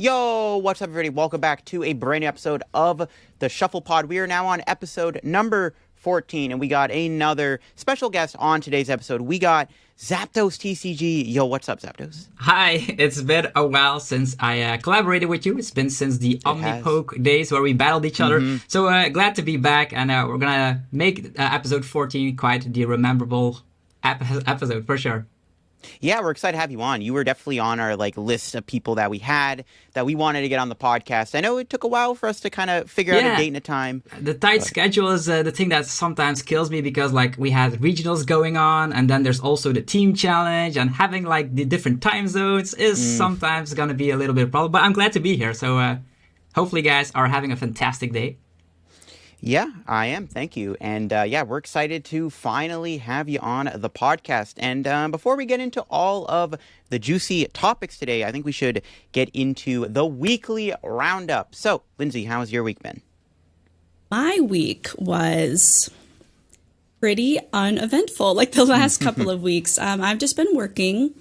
Yo, what's up, everybody? Welcome back to a brand new episode of the Shuffle Pod. We are now on episode number 14, and we got another special guest on today's episode. We got ZapdosTCG. Yo, what's up, Zapdos? Hi, it's been a while since I collaborated with you. It's been since the OmniPoke days where we battled each other. So glad to be back, and we're gonna make episode 14 quite the rememberable episode for sure. Yeah, we're excited to have you on. You were definitely on our list of people that we had that we wanted to get on the podcast. I know it took a while for us to kind of figure out a date and a time. The tight schedule is the thing that sometimes kills me because we had regionals going on, and then there's also the team challenge, and having the different time zones is sometimes gonna be a little bit of a problem. But I'm glad to be here. So hopefully, guys are having a fantastic day. Yeah, I am. Thank you. And we're excited to finally have you on the podcast. And before we get into all of the juicy topics today, I think we should get into the weekly roundup. So, Lindsay, how has your week been? My week was pretty uneventful. The last couple of weeks, I've just been working.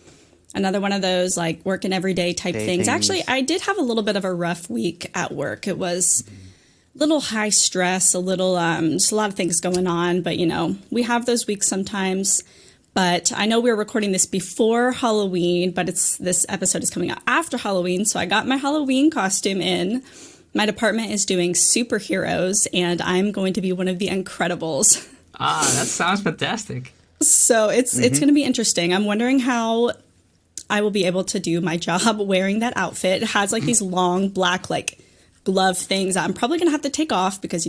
Another one of those working every day type things. Actually, I did have a little bit of a rough week at work. It was little high stress, just a lot of things going on, but we have those weeks sometimes. But I know we're recording this before Halloween, but this episode is coming out after Halloween, so I got my Halloween costume in. My department is doing superheroes, and I'm going to be one of the Incredibles. Ah, that sounds fantastic. So it's going to be interesting. I'm wondering how I will be able to do my job wearing that outfit. It has these long black glove things I'm probably gonna have to take off because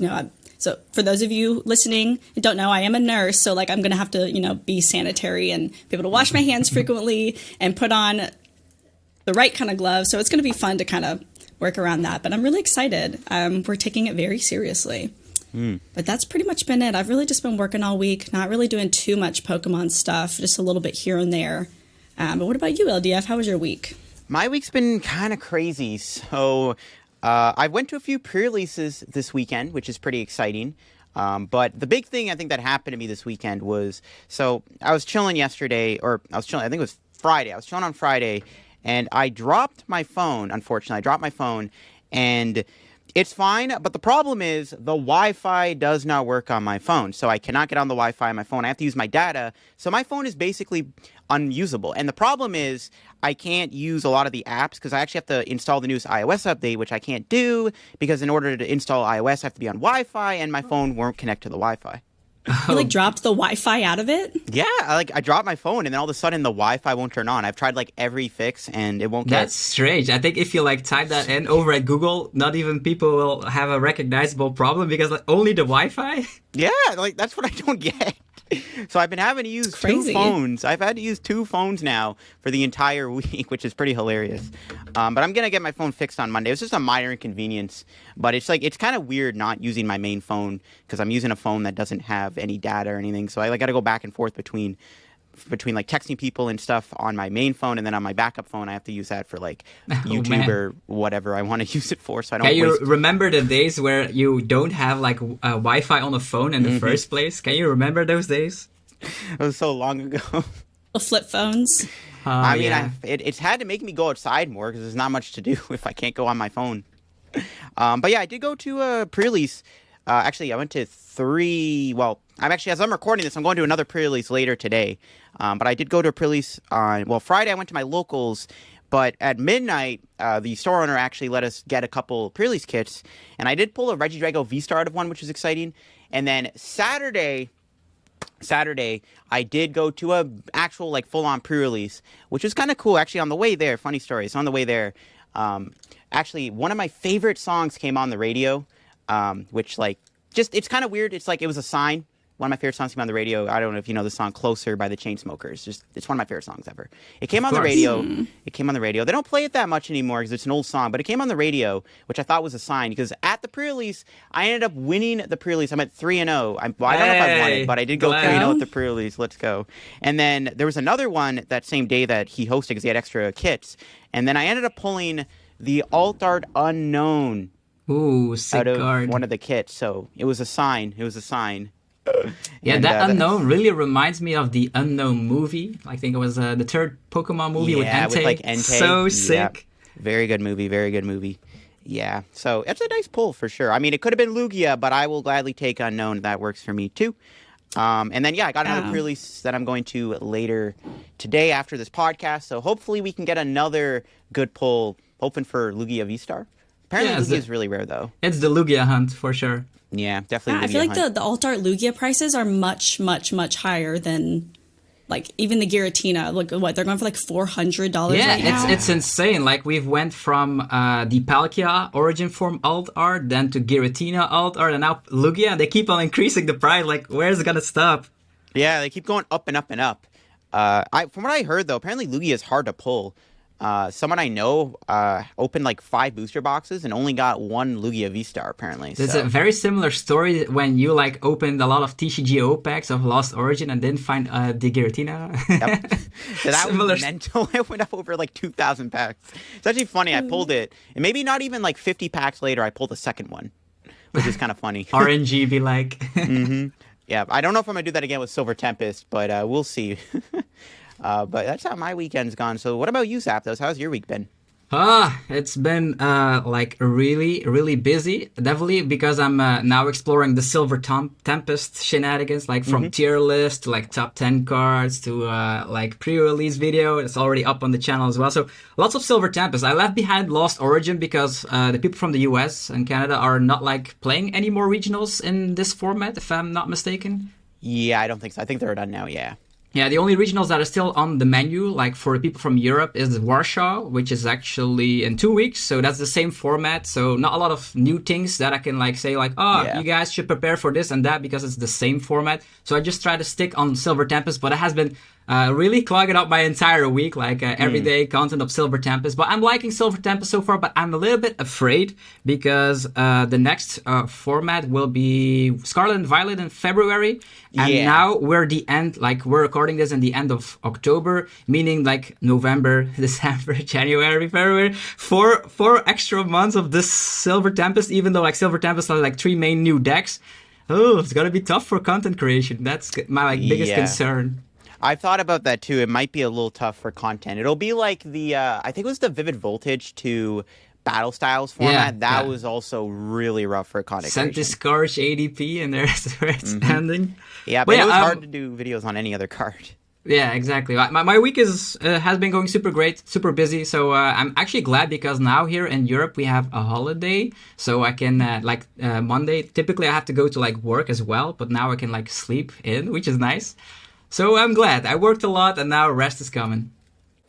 so for those of you listening and don't know, I am a nurse, so I'm gonna have to be sanitary and be able to wash my hands frequently and put on the right kind of gloves. So it's gonna be fun to kind of work around that, but I'm really excited. We're taking it very seriously. But that's pretty much been it. I've really just been working all week, not really doing too much Pokemon stuff, just a little bit here and there. But what about you, LDF? How was your week? My week's been kind of crazy. So I went to a few pre-releases this weekend, which is pretty exciting. But the big thing I think that happened to me this weekend was, so I was chilling yesterday, I think it was Friday. I was chilling on Friday, and I dropped my phone, unfortunately. I dropped my phone, and it's fine, but the problem is the Wi-Fi does not work on my phone. So I cannot get on the Wi-Fi on my phone. I have to use my data. So my phone is basically unusable. And the problem is I can't use a lot of the apps because I actually have to install the newest iOS update, which I can't do because in order to install iOS, I have to be on Wi-Fi, and my phone won't connect to the Wi-Fi. You dropped the Wi-Fi out of it? Yeah, I dropped my phone, and then all of a sudden the Wi-Fi won't turn on. I've tried every fix, and it won't get. That's strange. I think if you type that in over at Google, not even people will have a recognizable problem because only the Wi-Fi. Yeah, that's what I don't get. So I've been having to use two phones. I've had to use two phones now for the entire week, which is pretty hilarious. But I'm going to get my phone fixed on Monday. It was just a minor inconvenience. But it's it's kind of weird not using my main phone because I'm using a phone that doesn't have any data or anything. So I got to go back and forth between texting people and stuff on my main phone, and then on my backup phone I have to use that for YouTube or whatever I want to use it for, so I don't Can you remember the days where you don't have Wi-Fi on the phone in the first place? Can you remember those days? It was so long ago. Flip phones. I mean, it's had to make me go outside more because there's not much to do if I can't go on my phone. But yeah, I did go to a pre-release. Actually, I went to three. Well, as I'm recording this, I'm going to another pre-release later today. But I did go to a pre-release on Friday. I went to my locals, but at midnight, the store owner actually let us get a couple pre-release kits, and I did pull a Regidrago V-Star out of one, which was exciting. And then Saturday, I did go to a actual full-on pre-release, which was kind of cool. Actually, on the way there, funny story. So on the way there, actually, one of my favorite songs came on the radio. Which it's kind of weird. It's it was a sign. One of my favorite songs came on the radio. I don't know if you know the song "Closer" by the Chainsmokers. It's one of my favorite songs ever. It came on the radio. It came on the radio. They don't play it that much anymore because it's an old song, but it came on the radio, which I thought was a sign because at the pre-release, I ended up winning the pre-release. I'm at 3-0. I don't know if I won it, but I did go 3-0 at the pre-release. Let's go. And then there was another one that same day that he hosted because he had extra kits. And then I ended up pulling the Alt Art Unknown. Ooh, sick out of card. one of the kits. So it was a sign. Yeah, And, that Unknown really reminds me of the Unknown movie. I think it was the third Pokemon movie with Entei. With Entei. So sick. Very good movie. Very good movie. Yeah. So it's a nice pull for sure. I mean, it could have been Lugia, but I will gladly take Unknown. That works for me too. And then, yeah, I got another pre-release that I'm going to later today after this podcast. So hopefully we can get another good pull, hoping for Lugia V-Star. Apparently Lugia is really rare, though. It's the Lugia hunt for sure. Yeah, definitely. I feel like the alt art Lugia prices are much, much, much higher than like even the Giratina. Look, what they're going for like $400 right now. It's insane. Like we've went from the Palkia origin form alt art, then to Giratina alt art, and now Lugia. They keep on increasing the price. Like where's it gonna stop? Yeah, they keep going up and up and up. From what I heard though, apparently Lugia is hard to pull. Someone I know opened like 5 booster boxes and only got 1 Lugia V-Star apparently. It's a very similar story when you like opened a lot of TCGO packs of Lost Origin and didn't find the Giratina. Yep. So that was mental. I went up over like 2,000 packs. It's actually funny. I pulled it, and maybe not even like 50 packs later, I pulled a second one, which is kind of funny. RNG be like. Mm-hmm. Yeah, I don't know if I'm gonna do that again with Silver Tempest, but we'll see. But that's how my weekend's gone. So what about you, Zapdos? How's your week been? It's been like really, really busy. Definitely because I'm now exploring the Silver Tempest shenanigans, like from tier list to like top 10 cards to like pre-release video. It's already up on the channel as well. So lots of Silver Tempest. I left behind Lost Origin because the people from the US and Canada are not like playing any more regionals in this format, if I'm not mistaken. Yeah, I don't think so. I think they're done now, yeah. Yeah, the only regionals that are still on the menu, like for the people from Europe, is Warsaw, which is actually in 2 weeks. So that's the same format. So not a lot of new things that I can like say like, you guys should prepare for this and that because it's the same format. So I just try to stick on Silver Tempest, but it has been really clogging up my entire week, like everyday content of Silver Tempest. But I'm liking Silver Tempest so far, but I'm a little bit afraid because the next format will be Scarlet and Violet in February. And now we're we're recording this in the end of October, meaning like November, December, January, February, four extra months of this Silver Tempest, even though like Silver Tempest has like 3 main new decks. Oh, it's gonna be tough for content creation. That's my like biggest concern. I've thought about that too. It might be a little tough for content. It'll be like the, I think it was the Vivid Voltage to Battle Styles format. That was also really rough for content creation. Sent this Scourge ADP and there's where it's ending. Yeah, but it was hard to do videos on any other card. Yeah, exactly. My week has been going super great, super busy. So I'm actually glad because now here in Europe we have a holiday, so I can Monday. Typically I have to go to like work as well, but now I can like sleep in, which is nice. So I'm glad. I worked a lot, and now rest is coming.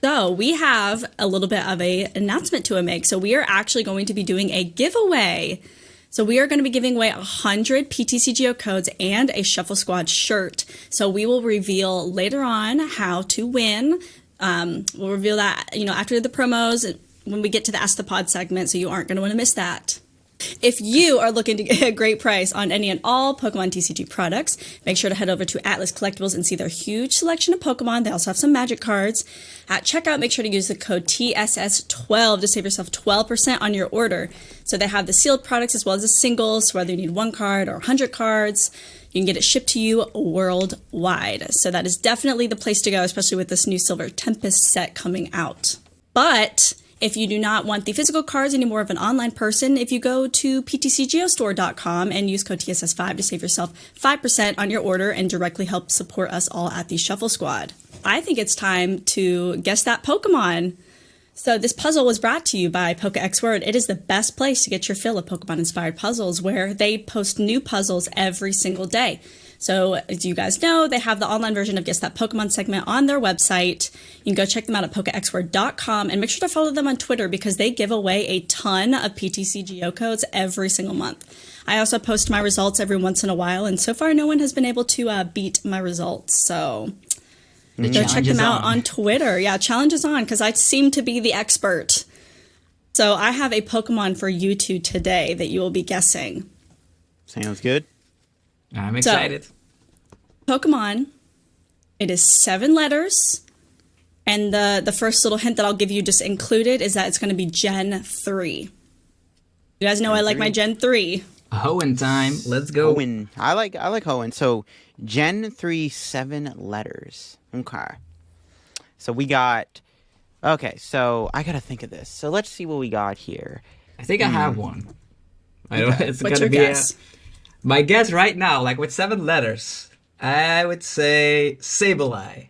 So we have a little bit of an announcement to make. So we are actually going to be doing a giveaway. So we are going to be giving away 100 PTCGO codes and a Shuffle Squad shirt. So we will reveal later on how to win. We'll reveal that, after the promos when we get to the Ask the Pod segment. So you aren't going to want to miss that. If you are looking to get a great price on any and all Pokemon TCG products, make sure to head over to Atlas Collectibles and see their huge selection of Pokemon. They also have some magic cards. At checkout, make sure to use the code TSS12 to save yourself 12% on your order. So they have the sealed products as well as the singles, whether you need 1 card or 100 cards. You can get it shipped to you worldwide. So that is definitely the place to go, especially with this new Silver Tempest set coming out. But if you do not want the physical cards and you're more of an online person, if you go to PTCGOstore.com and use code TSS5 to save yourself 5% on your order and directly help support us all at the Shuffle Squad. I think it's time to guess that Pokemon. So this puzzle was brought to you by PokeXWord. It is the best place to get your fill of Pokemon-inspired puzzles where they post new puzzles every single day. So as you guys know, they have the online version of Guess That Pokemon segment on their website. You can go check them out at PokeXWord.com and make sure to follow them on Twitter because they give away a ton of PTCGO codes every single month. I also post my results every once in a while, and so far no one has been able to beat my results. So go check them out on Twitter. Yeah, challenge is on because I seem to be the expert. So I have a Pokemon for you two today that you will be guessing. Sounds good. I'm excited. So, Pokemon, it is 7 letters. And the first little hint that I'll give you just included is that it's going to be Gen 3. You guys know I like my Gen 3. Hoenn time. Let's go. Hoenn. I like Hoenn. So Gen 3, 7 letters. Okay. So we got Okay, so I gotta think of this. So let's see what we got here. I think I have one. I don't, it's What's gonna your be guess? my guess right now, like with 7 letters. I would say Sableye.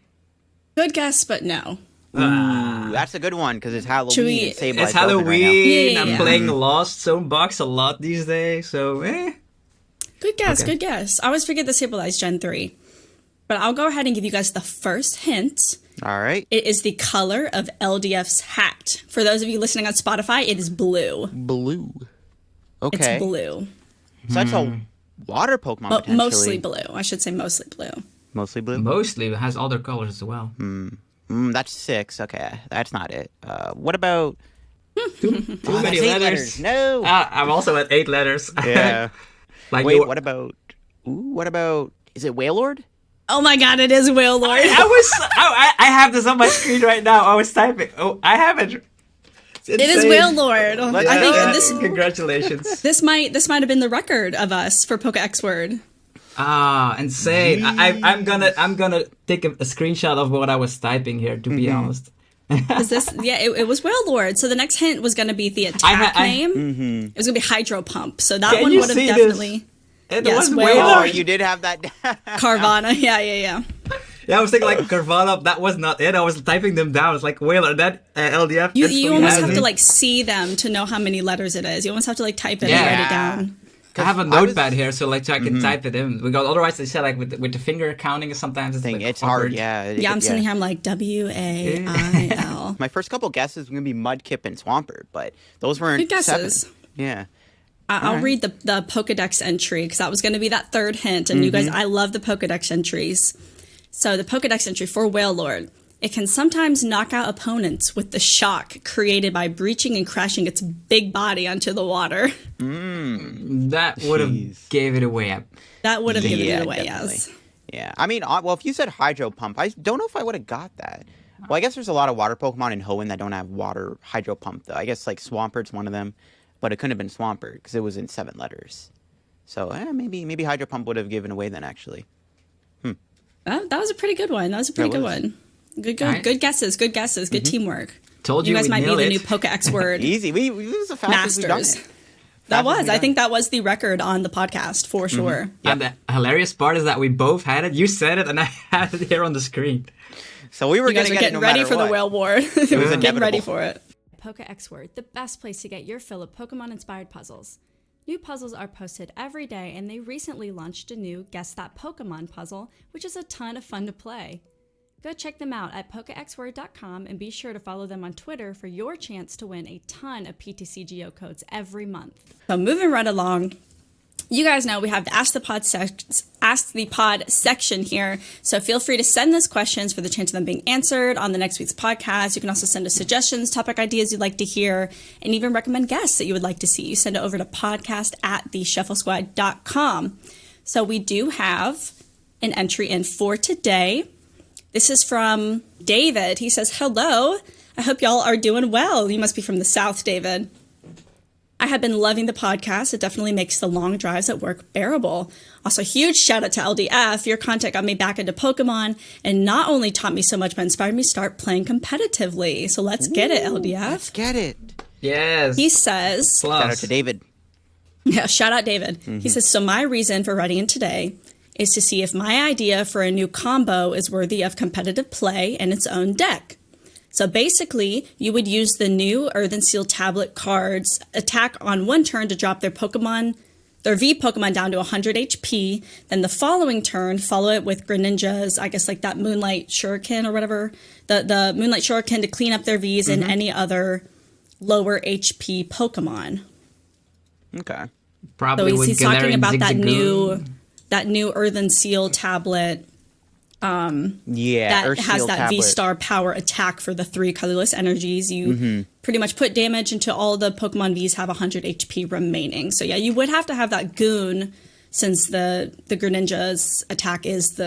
Good guess, but no. Ooh, that's a good one because it's Halloween. Should we- and Sableye's It's relevant right now. Halloween. Yeah. I'm playing Lost Zone Box a lot these days, so Good guess, Okay. good guess. I always forget the Sableye Gen 3. But I'll go ahead and give you guys the first hint. All right. It is the color of LDF's hat. For those of you listening on Spotify, it is blue. Blue. It's Okay. blue. So that's a water Pokemon But potentially. mostly blue. I should say mostly blue. Mostly blue? mostly it has other colors as well. That's 6. Okay, that's not it. What about... Too Oh, many that's 8 letters. No. I'm also at 8 letters. Yeah. Like Wait, your- what about... Ooh, what about... Is it Wailord? Oh my god, it is Wailord. I have this on my screen right now. I was typing. Oh, I have it. It is Wailord. Let's I think go. this Congratulations. this might have been the record of us for PokeXWord. Insane. I'm gonna take a screenshot of what I was typing here. To be honest. Is this? Yeah, it was Wailord. So the next hint was going to be the attack name. It was going to be Hydro Pump. So that Can one you would have see this? definitely It Yes, was Wailord. Oh, Wailord. you did have that... Carvana. Yeah. Yeah, I was thinking like Carvana. That was not it. I was typing them down. It's like Wailord. That LDF. You instantly almost has have it. to like see them to know how many letters it is. You almost have to like type it Yeah. and write it down. I have a I was- notepad here, so like so I can type it in. Because otherwise, they said like with the finger counting, sometimes it's like It's hard, awkward. yeah. Yeah, I'm sitting here. I'm like WAIL. My first couple guesses were going to be Mudkip and Swampert, but those weren't Good guesses. 7. Yeah. I'll read the Pokedex entry because that was going to be that third hint. And you guys, I love the Pokedex entries. So the Pokedex entry for Wailord. It can sometimes knock out opponents with the shock created by breaching and crashing its big body onto the water. That would have Jeez. gave it away. That would have given Yeah, it away, definitely. yes. Yeah. I mean, well, if you said Hydro Pump, I don't know if I would have got that. Well, I guess there's a lot of water Pokemon in Hoenn that don't have water Hydro Pump, though. I guess, like, Swampert's one of them, but it couldn't have been Swampert because it was in 7 letters. So, maybe Hydro Pump would have given away then, actually. That was a pretty good one. That was a pretty That good was. one. Good Alright. good guesses. Good guesses. Good teamwork. Told You you guys we'd might be nail the it. new Pokex word Easy. It was the fastest we've done masters. it. That Fastest was. we've I done think that was the record on the podcast for sure. And the hilarious part is that we both had it. You said it, and I had it here on the screen. So we were You going guys to are get it getting no ready matter for the what. whale war. It was Getting inevitable. ready for it. PokeXWord, the best place to get your fill of Pokemon-inspired puzzles. New puzzles are posted every day, and they recently launched a new Guess That Pokemon puzzle, which is a ton of fun to play. Go check them out at PokeXWord.com and be sure to follow them on Twitter for your chance to win a ton of PTCGO codes every month. So moving right along, you guys know we have the Ask the Pod section here. So feel free to send us questions for the chance of them being answered on the next week's podcast. You can also send us suggestions, topic ideas you'd like to hear, and even recommend guests that you would like to see. You send it over to podcast@theshufflesquad.com. So we do have an entry in for today. This is from David. He says, "Hello. I hope y'all are doing well." You must be from the South, David. "I have been loving the podcast. It definitely makes the long drives at work bearable. Also, huge shout out to LDF. Your content got me back into Pokemon and not only taught me so much, but inspired me to start playing competitively. So let's get it, LDF. Let's get it. Yes. He says, Plus. Shout out to David. yeah, shout out David. He says, so my reason for writing in today is to see if my idea for a new combo is worthy of competitive play in its own deck. So basically, you would use the new Earthen Seal tablet cards, attack on one turn to drop their V Pokemon down to 100 HP. Then the following turn, follow it with Greninja's, I guess like that Moonlight Shuriken or whatever, the Moonlight Shuriken to clean up their Vs and any other lower HP Pokemon. Okay. Probably So with he's talking Galarian about Zigzagoon. that new Earthen Seal tablet Yeah. that Earth has Seal that tablet. V-Star power attack for the 3 colorless energies. You pretty much put damage until all the Pokemon Vs have 100 HP remaining. So yeah, you would have to have that goon since the Greninja's attack is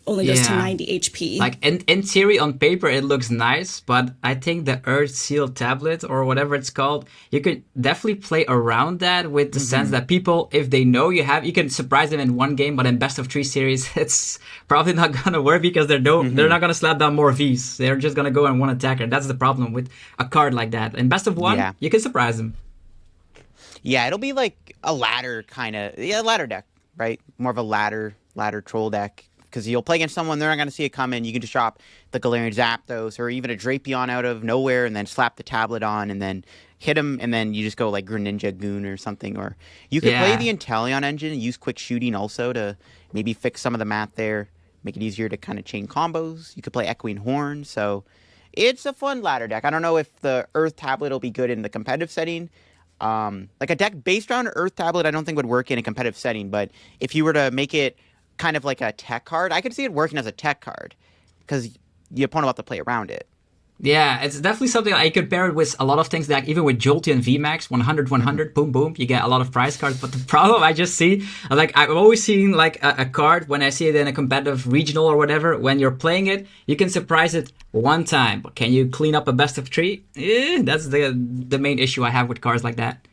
only goes to 90 HP. Like in theory, on paper, it looks nice, but I think the Earth Seal tablet or whatever it's called, you could definitely play around that with the sense that people, if they know you can surprise them in one game, but in best of 3 series, it's probably not gonna work because they're not gonna slap down more Vs. They're just gonna go on one attacker. That's the problem with a card like that. In best of 1, you can surprise them. Yeah, it'll be like a ladder ladder deck, right? More of a ladder troll deck. Because you'll play against someone, they're not going to see it coming. You can just drop the Galarian Zapdos or even a Drapion out of nowhere and then slap the tablet on and then hit him, and then you just go like Greninja Goon or something. Or you could play the Inteleon engine and use quick shooting also to maybe fix some of the math there, make it easier to kind of chain combos. You could play Echoing Horn. So it's a fun ladder deck. I don't know if the Earth tablet will be good in the competitive setting. Like a deck based around Earth tablet, I don't think would work in a competitive setting. But if you were to make it kind of like a tech card, I could see it working as a tech card because the opponent will have to play around it. Yeah, it's definitely something I compare it with a lot of things that even with Jolteon VMAX, 100, boom, boom, you get a lot of prize cards. But the problem I just see, like I've always seen like a card when I see it in a competitive regional or whatever, when you're playing it, you can surprise it one time. But can you clean up a best of 3? That's the main issue I have with cards like that.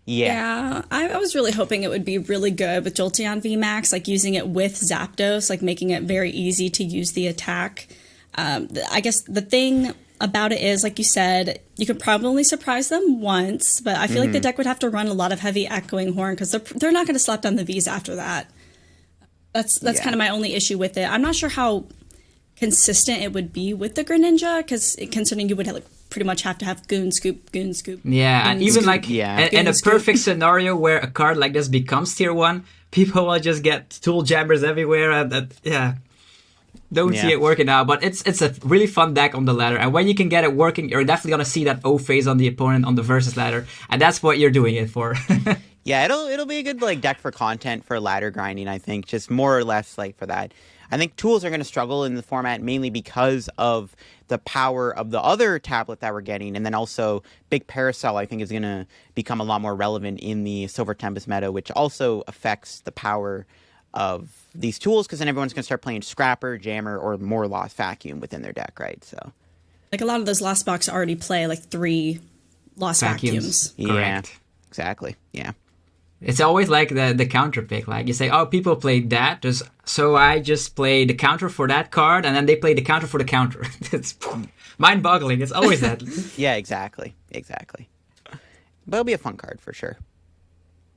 Yeah, I was really hoping it would be really good with Jolteon VMAX, like using it with Zapdos, like making it very easy to use the attack. I guess the thing about it is, like you said, you could probably surprise them once, but I feel like the deck would have to run a lot of heavy Echoing Horn because they're not going to slap down the Vs after that. That's kind of my only issue with it. I'm not sure how consistent it would be with the Greninja because considering you would have, like, pretty much have to have Goon Scoop. Yeah, and even like in a perfect scenario where a card like this becomes tier 1, people will just get tool jammers everywhere. And don't see it working out, but it's a really fun deck on the ladder. And when you can get it working, you're definitely gonna see that O phase on the opponent on the versus ladder, and that's what you're doing it for. Yeah, it'll be a good like deck for content for ladder grinding. I think just more or less like for that. I think tools are going to struggle in the format mainly because of the power of the other tablet that we're getting. And then also Big Parasol, I think, is going to become a lot more relevant in the Silver Tempest meta, which also affects the power of these tools because then everyone's going to start playing Scrapper, Jammer, or more Lost Vacuum within their deck, right? So, like a lot of those Lost Box already play like 3 Lost Vacuums. Yeah, correct. Exactly. Yeah. It's always like the counter pick. Like you say, oh, people played that, so I just play the counter for that card, and then they play the counter for the counter. It's mind-boggling. It's always that. Yeah, exactly. But it'll be a fun card for sure.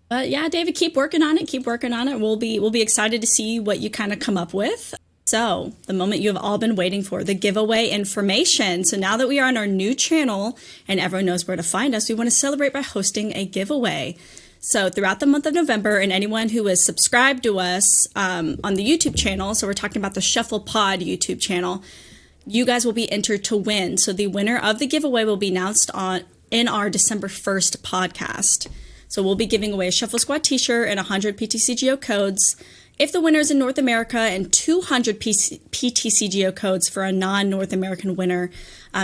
But yeah, David, keep working on it. We'll be excited to see what you kind of come up with. So, the moment you have all been waiting for, the giveaway information. So now that we are on our new channel and everyone knows where to find us, we want to celebrate by hosting a giveaway. So throughout the month of November, and anyone who is subscribed to us on the YouTube channel, so we're talking about the Shuffle Pod YouTube channel, you guys will be entered to win. So the winner of the giveaway will be announced in our December 1st podcast. So we'll be giving away a Shuffle Squad t-shirt and 100 PTCGO codes if the winner is in North America, and 200 PTCGO codes for a non-North American winner,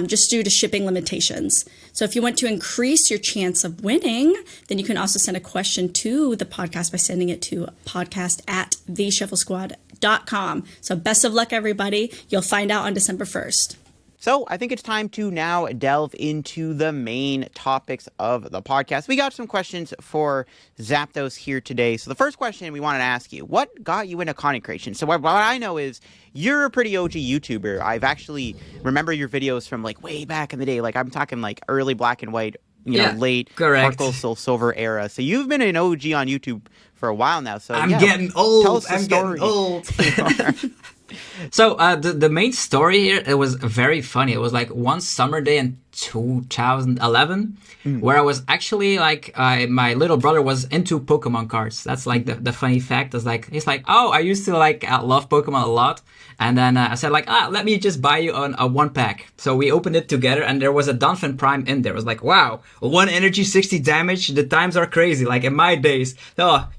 just due to shipping limitations. So if you want to increase your chance of winning, then you can also send a question to the podcast by sending it to podcast@theshufflesquad.com. So best of luck, everybody. You'll find out on December 1st. So I think it's time to now delve into the main topics of the podcast. We got some questions for Zapdos here today. So the first question we wanted to ask you, what got you into content creation? So what I know is you're a pretty OG YouTuber. I've actually remember your videos from like way back in the day. Like I'm talking like early black and white, late Sparkle Soul Silver era. So you've been an OG on YouTube for a while now. So I'm getting old. Tell us the story. Getting old. So the main story here, it was very funny. It was like one summer day in 2011 where I was actually like, my little brother was into Pokemon cards. That's like the funny fact is like, he's like, oh, I used to like love Pokemon a lot. And then I said like, let me just buy you a 1-pack. So we opened it together and there was a Donphan Prime in there. It was like, wow, 1 energy, 60 damage. The times are crazy. Like in my days,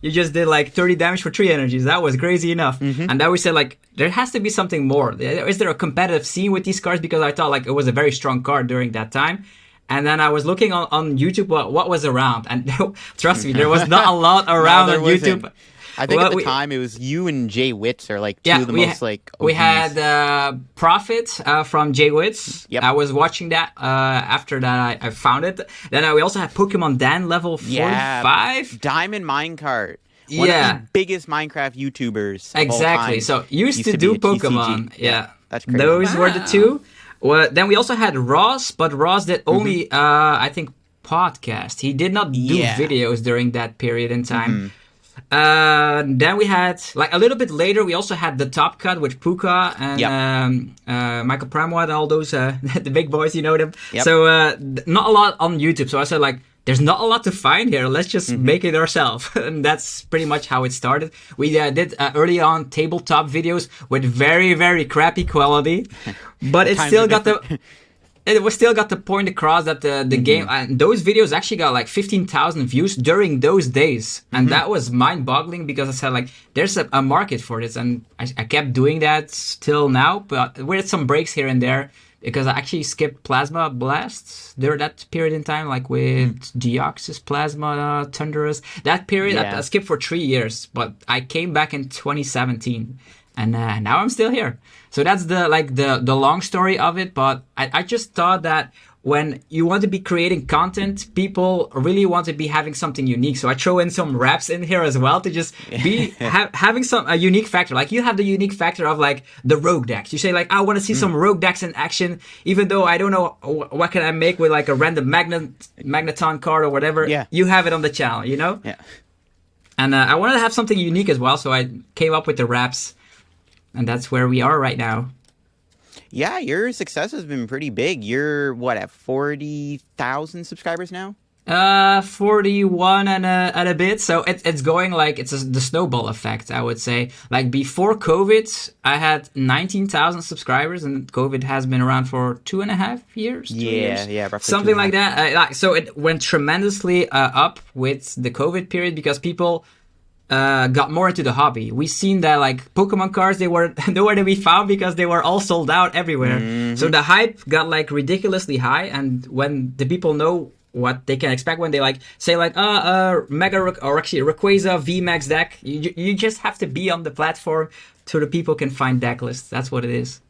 you just did like 30 damage for 3 energies. That was crazy enough. And then we said like, there has to be something more. Is there a competitive scene with these cards? Because I thought like it was a very strong card during that time. And then I was looking on YouTube what was around. And trust me, there was not a lot around on YouTube. I think at the time it was you and Jay Witz are like two of the most like OGs. We had Profit from Jay Witz. Yep. I was watching that. After that, I found it. Then we also had Pokemon Dan level 45. Diamond Minecart. One of the biggest Minecraft YouTubers. Exactly. So used to do Pokemon. Yeah. That's crazy. Those were the two. Well, then we also had Ross, but Ross did only, I think, podcast. He did not do videos during that period in time. Then we had, like a little bit later, we also had the Top Cut with Puka and Michael Pramwa and all those, the big boys, you know them. Yep. So not a lot on YouTube. So I said like, there's not a lot to find here. Let's just make it ourselves. And that's pretty much how it started. We did early on tabletop videos with very, very crappy quality. But it still got the... It was still got the point across that the game... And those videos actually got like 15,000 views during those days. And that was mind-boggling because I said like, there's a market for this. And I kept doing that till now. But with some breaks here and there. Because I actually skipped Plasma Blasts during that period in time, like with Deoxys, Plasma, Thunderous. That period, I skipped for 3 years, but I came back in 2017, and now I'm still here. So that's the long story of it. But I just thought that when you want to be creating content, people really want to be having something unique. So I throw in some raps in here as well to just be having a unique factor. Like you have the unique factor of like the rogue decks. You say like, I want to see some rogue decks in action, even though I don't know what can I make with like a random Magneton card or whatever. Yeah. You have it on the channel, you know? Yeah. And I wanted to have something unique as well. So I came up with the raps, and that's where we are right now. Yeah, your success has been pretty big. You're, what, at 40,000 subscribers now? 41 and a bit. So it's going like, it's the snowball effect, I would say. Like before COVID, I had 19,000 subscribers, and COVID has been around for 2.5 years. Yeah, roughly something like that. So it went tremendously up with the COVID period because people... got more into the hobby. We seen that like Pokemon cards, they were nowhere to be found because they were all sold out everywhere. So the hype got like ridiculously high, and when the people know what they can expect when they like say like Mega or actually Rayquaza VMAX deck, you just have to be on the platform so the people can find deck lists. That's what it is.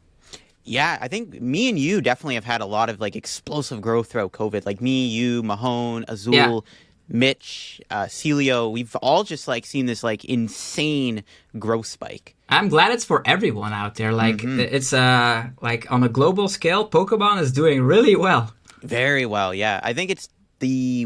Yeah, I think me and you definitely have had a lot of like explosive growth throughout COVID. Like me, you, Mahone, Azul, Mitch, Celio, we've all just like seen this like insane growth spike. I'm glad it's for everyone out there. Like it's like on a global scale, Pokemon is doing really well. Very well, yeah. I think it's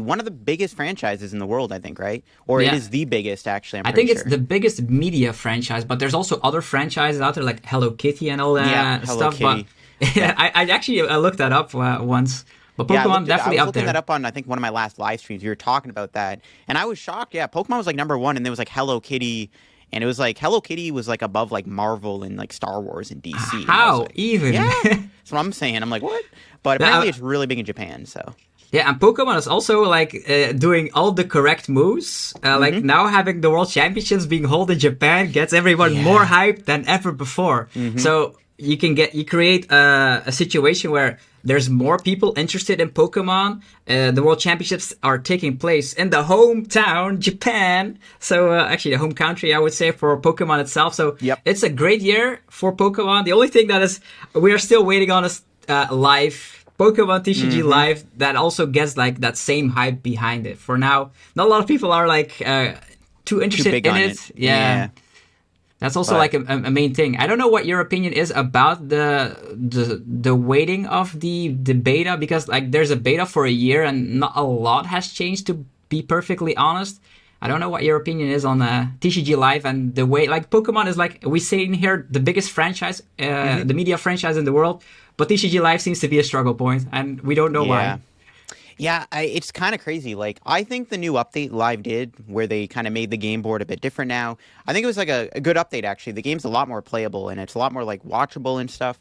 one of the biggest franchises in the world, I think, right? Or it is the biggest, actually, I think it's the biggest media franchise, but there's also other franchises out there like Hello Kitty and all that stuff. Kitty. But I actually looked that up once. But Pokemon definitely I was up there. looking that up on, I think, one of my last live streams. You were talking about that. And I was shocked. Yeah, Pokemon was like #1, and there was like Hello Kitty. And it was like Hello Kitty was like above like Marvel and like Star Wars and DC. How? Like, even? Yeah. That's what I'm saying. I'm like, what? But apparently it's really big in Japan, so. Yeah, and Pokemon is also like doing all the correct moves. Like now having the World Championships being held in Japan gets everyone more hyped than ever before. So you create a situation where there's more people interested in Pokemon. The World Championships are taking place in the hometown, Japan. So actually the home country, I would say, for Pokemon itself. So it's a great year for Pokemon. The only thing that is, we are still waiting on is live Pokemon TCG Live that also gets like that same hype behind it. For now, not a lot of people are like too interested in it. Yeah. That's also like a main thing. I don't know what your opinion is about the waiting of the beta, because like there's a beta for a year and not a lot has changed, to be perfectly honest. I don't know what your opinion is on TCG Live and the way, like Pokemon is like, we say in here, the biggest franchise, the media franchise in the world, but TCG Live seems to be a struggle point, and we don't know why. Yeah, it's kind of crazy. Like, I think the new update Live did, where they kind of made the game board a bit different now, I think it was like a good update, actually. The game's a lot more playable, and it's a lot more like watchable and stuff.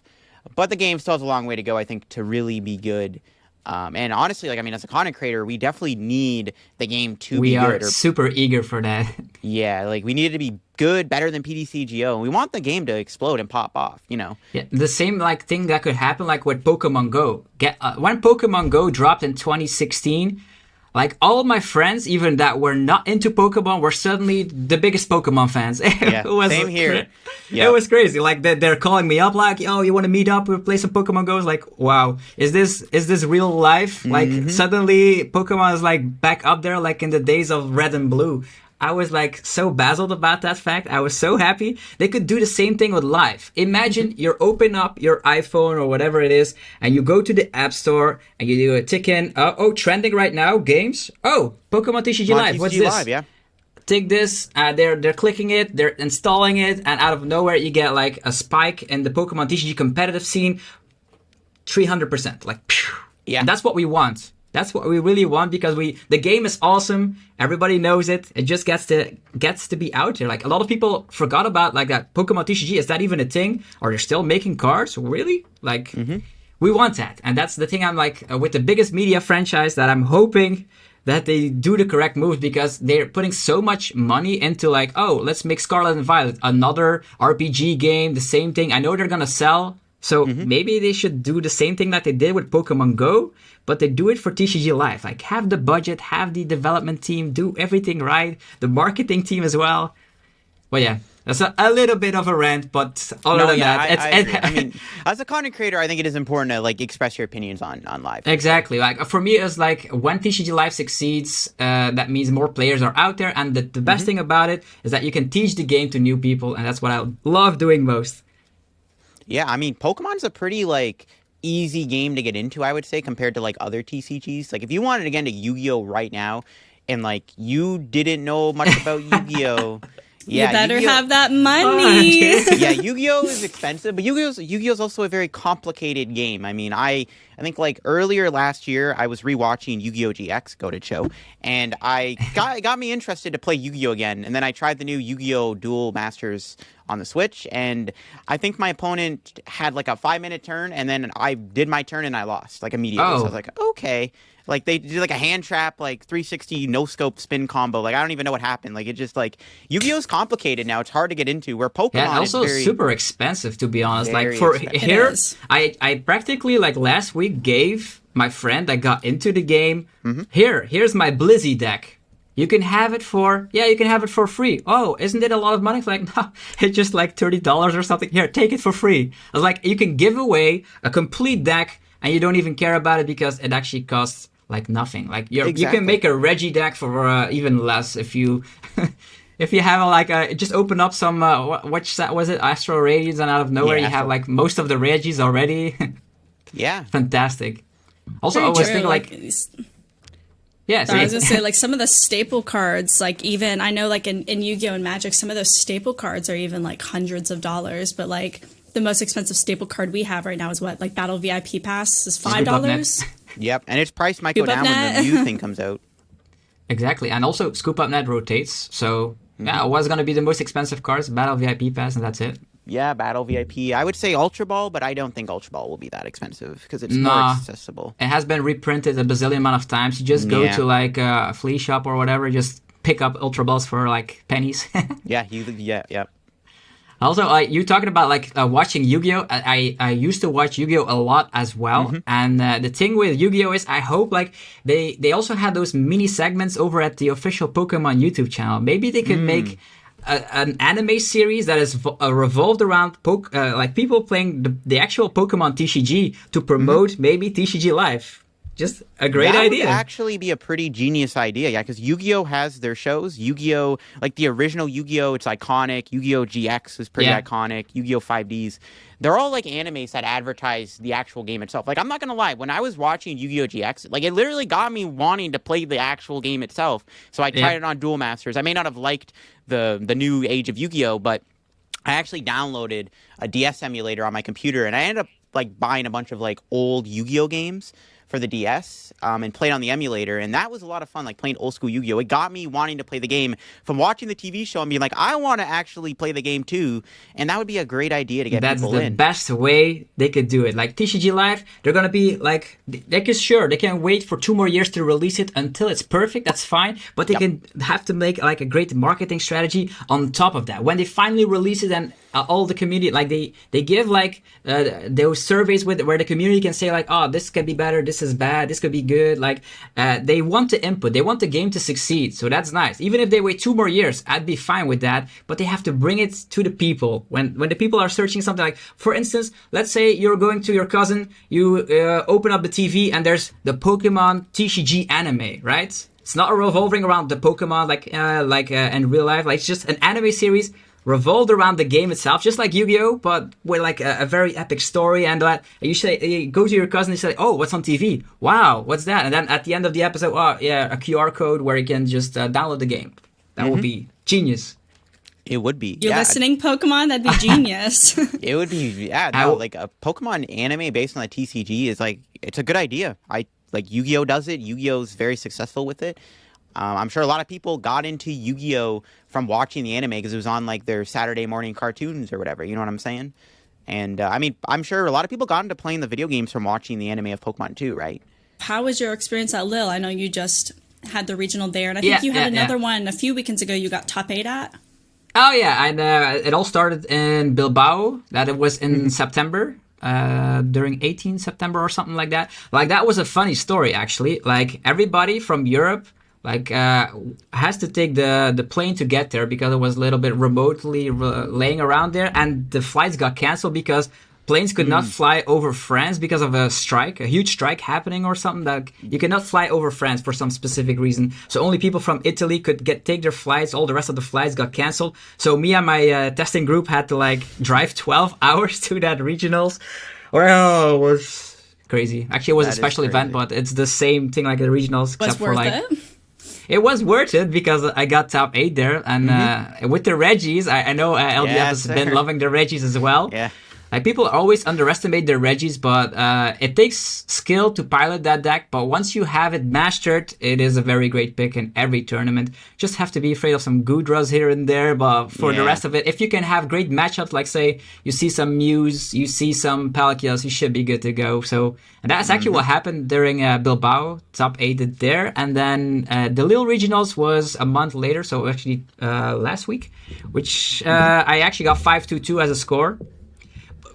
But the game still has a long way to go, I think, to really be good. And honestly, like, I mean, as a content creator, we definitely need the game to be good. We are super eager for that. Yeah, like, we need it to be good, better than PTCGO. And we want the game to explode and pop off, you know? Yeah, the same, like, thing that could happen, like, with Pokemon Go. When Pokemon Go dropped in 2016, Like all my friends, even that were not into Pokemon, were suddenly the biggest Pokemon fans. Yeah, same here. It was crazy. Like they're calling me up, like, "Oh, you want to meet up? We'll play some Pokemon Go." It's like, wow, is this real life? Like suddenly Pokemon is like back up there, like in the days of Red and Blue. I was like so dazzled about that fact. I was so happy. They could do the same thing with live. Imagine you open up your iPhone or whatever it is, and you go to the App Store and you do a tick in. Trending right now, games. Oh, Pokemon TCG Live. What's this? Live, yeah. Take this. They're clicking it. They're installing it, and out of nowhere you get like a spike in the Pokemon TCG competitive scene. 300%. Like, phew. Yeah. And that's what we want. That's what we really want because the game is awesome. Everybody knows it. It just gets to be out there. Like a lot of people forgot about like that Pokemon TCG. Is that even a thing? Are they still making cards? Really? Like we want that, and that's the thing. I'm like with the biggest media franchise that I'm hoping that they do the correct moves because they're putting so much money into like, oh, let's make Scarlet and Violet another RPG game. The same thing. I know they're gonna sell. So maybe they should do the same thing that they did with Pokemon Go, but they do it for TCG Live. Like have the budget, have the development team, do everything right, the marketing team as well. Well, yeah, that's a little bit of a rant, but other than that, I agree. I mean, as a content creator, I think it is important to like express your opinions on live. Exactly. Like for me, it's like when TCG Live succeeds, that means more players are out there, and the best thing about it is that you can teach the game to new people, and that's what I love doing most. Yeah, I mean, Pokemon's a pretty, like, easy game to get into, I would say, compared to, like, other TCGs. Like, if you wanted to get into Yu-Gi-Oh! Right now, and, like, you didn't know much about Yu-Gi-Oh! Yeah, you better Yu-Gi-Oh! have that money. Yeah, Yu-Gi-Oh! Is expensive, but Yu-Gi-Oh! Is also a very complicated game. I mean, I think, like, earlier last year, I was rewatching Yu-Gi-Oh! GX, Goated Show, and it got me interested to play Yu-Gi-Oh! Again, and then I tried the new Yu-Gi-Oh! Duel Masters on the Switch, and I think my opponent had like a 5-minute turn, and then I did my turn and I lost like immediately. So I was like, okay. Like they did like a hand trap, like 360 no scope spin combo. Like I don't even know what happened. Like it just like Yu-Gi-Oh's complicated now. It's hard to get into. Where Pokemon also is very, super expensive to be honest. Like very for expensive. here, I practically like last week gave my friend that got into the game. Here's my Blizzy deck. You can have it for free. Oh, isn't it a lot of money? It's like, no, it's just like $30 or something. Here, take it for free. I was like, you can give away a complete deck and you don't even care about it because it actually costs like nothing. Like you can make a Reggie deck for even less if you if you have just open up some what was it, Astro Radiance, and out of nowhere you have like most of the Regis already. Yeah, fantastic. Also, Very I was true, thinking like. Yeah, I was gonna say like some of the staple cards, like even I know like in Yu-Gi-Oh! And Magic, some of those staple cards are even like hundreds of dollars. But like the most expensive staple card we have right now is what, like Battle VIP Pass is $5. Yep, and its price might go down when the new thing comes out. Exactly, and also Scoop Up Net rotates, so yeah, what's gonna be the most expensive cards? Battle VIP Pass, and that's it. Yeah, Battle VIP. I would say Ultra Ball, but I don't think Ultra Ball will be that expensive because it's more accessible. It has been reprinted a bazillion amount of times. You just go to like a flea shop or whatever, just pick up Ultra Balls for like pennies. Yeah. Also, you talking about like watching Yu-Gi-Oh! I used to watch Yu-Gi-Oh! A lot as well, and the thing with Yu-Gi-Oh! Is I hope like they also had those mini segments over at the official Pokemon YouTube channel. Maybe they could make an anime series that is revolved around like people playing the actual Pokemon TCG to promote maybe TCG Live. Just a great idea. That would actually be a pretty genius idea, yeah, because Yu-Gi-Oh! Has their shows. Yu-Gi-Oh! Like the original Yu-Gi-Oh! It's iconic. Yu-Gi-Oh! GX is pretty iconic. Yu-Gi-Oh! 5Ds. They're all like animes that advertise the actual game itself. Like I'm not gonna lie, when I was watching Yu-Gi-Oh! GX, like it literally got me wanting to play the actual game itself. So I tried it on Duel Masters. I may not have liked the new age of Yu-Gi-Oh! But I actually downloaded a DS emulator on my computer, and I ended up like buying a bunch of like old Yu-Gi-Oh! Games for the DS and played on the emulator, and that was a lot of fun, like playing old school Yu-Gi-Oh! It got me wanting to play the game from watching the TV show and being like, I want to actually play the game too, and that would be a great idea to get people in. That's the best way they could do it. Like TCG Live, they're gonna be like, they can wait for 2 more years to release it until it's perfect, that's fine, but they can have to make like a great marketing strategy on top of that. When they finally release it and all the community, like they give like those surveys where the community can say like, oh, this can be better, this this is bad, this could be good. Like, they want the input, they want the game to succeed, so that's nice. Even if they wait 2 more years, I'd be fine with that, but they have to bring it to the people. When the people are searching something, like, for instance, let's say you're going to your cousin, you open up the TV, and there's the Pokemon TCG anime, right? It's not revolving around the Pokemon like in real life. Like, it's just an anime series revolved around the game itself, just like Yu-Gi-Oh, but with like a very epic story. And you go to your cousin and say, "Oh, what's on TV? Wow, what's that?" And then at the end of the episode, oh yeah, a QR code where you can just download the game. That would be genius. It would be. You're listening, Pokemon? That'd be genius. It would be. Yeah, no, like a Pokemon anime based on the TCG is like, it's a good idea. Like Yu-Gi-Oh does it. Yu-Gi-Oh's very successful with it. I'm sure a lot of people got into Yu-Gi-Oh from watching the anime because it was on like their Saturday morning cartoons or whatever. You know what I'm saying? And I mean, I'm sure a lot of people got into playing the video games from watching the anime of Pokemon too, right? How was your experience at Lille? I know you just had the regional there, and I think you had another one a few weekends ago you got top 8 at. Oh yeah, and it all started in Bilbao. That it was in September. During 18 September or something like that. Like, that was a funny story, actually. Like, everybody from Europe has to take the plane to get there because it was a little bit remotely laying around there, and the flights got canceled because planes could not fly over France because of a huge strike happening or something. That you cannot fly over France for some specific reason. So only people from Italy could take their flights. All the rest of the flights got canceled. So me and my testing group had to like drive 12 hours to that regionals. Well, it was crazy. Actually, it was a special event, but it's the same thing like the regionals. Was except worth for like it? It was worth it because I got top 8 there, and with the Regis, I know LDF has been loving the Regis as well. Yeah. Like, people always underestimate their Regis, but it takes skill to pilot that deck. But once you have it mastered, it is a very great pick in every tournament. Just have to be afraid of some Gudras here and there, but for the rest of it, if you can have great matchups, like say you see some Mews, you see some Palkias, you should be good to go. So, and that's actually what happened during Bilbao, top 8 there, and then the Lille Regionals was a month later, so actually last week, which I actually got 5-2-2 as a score.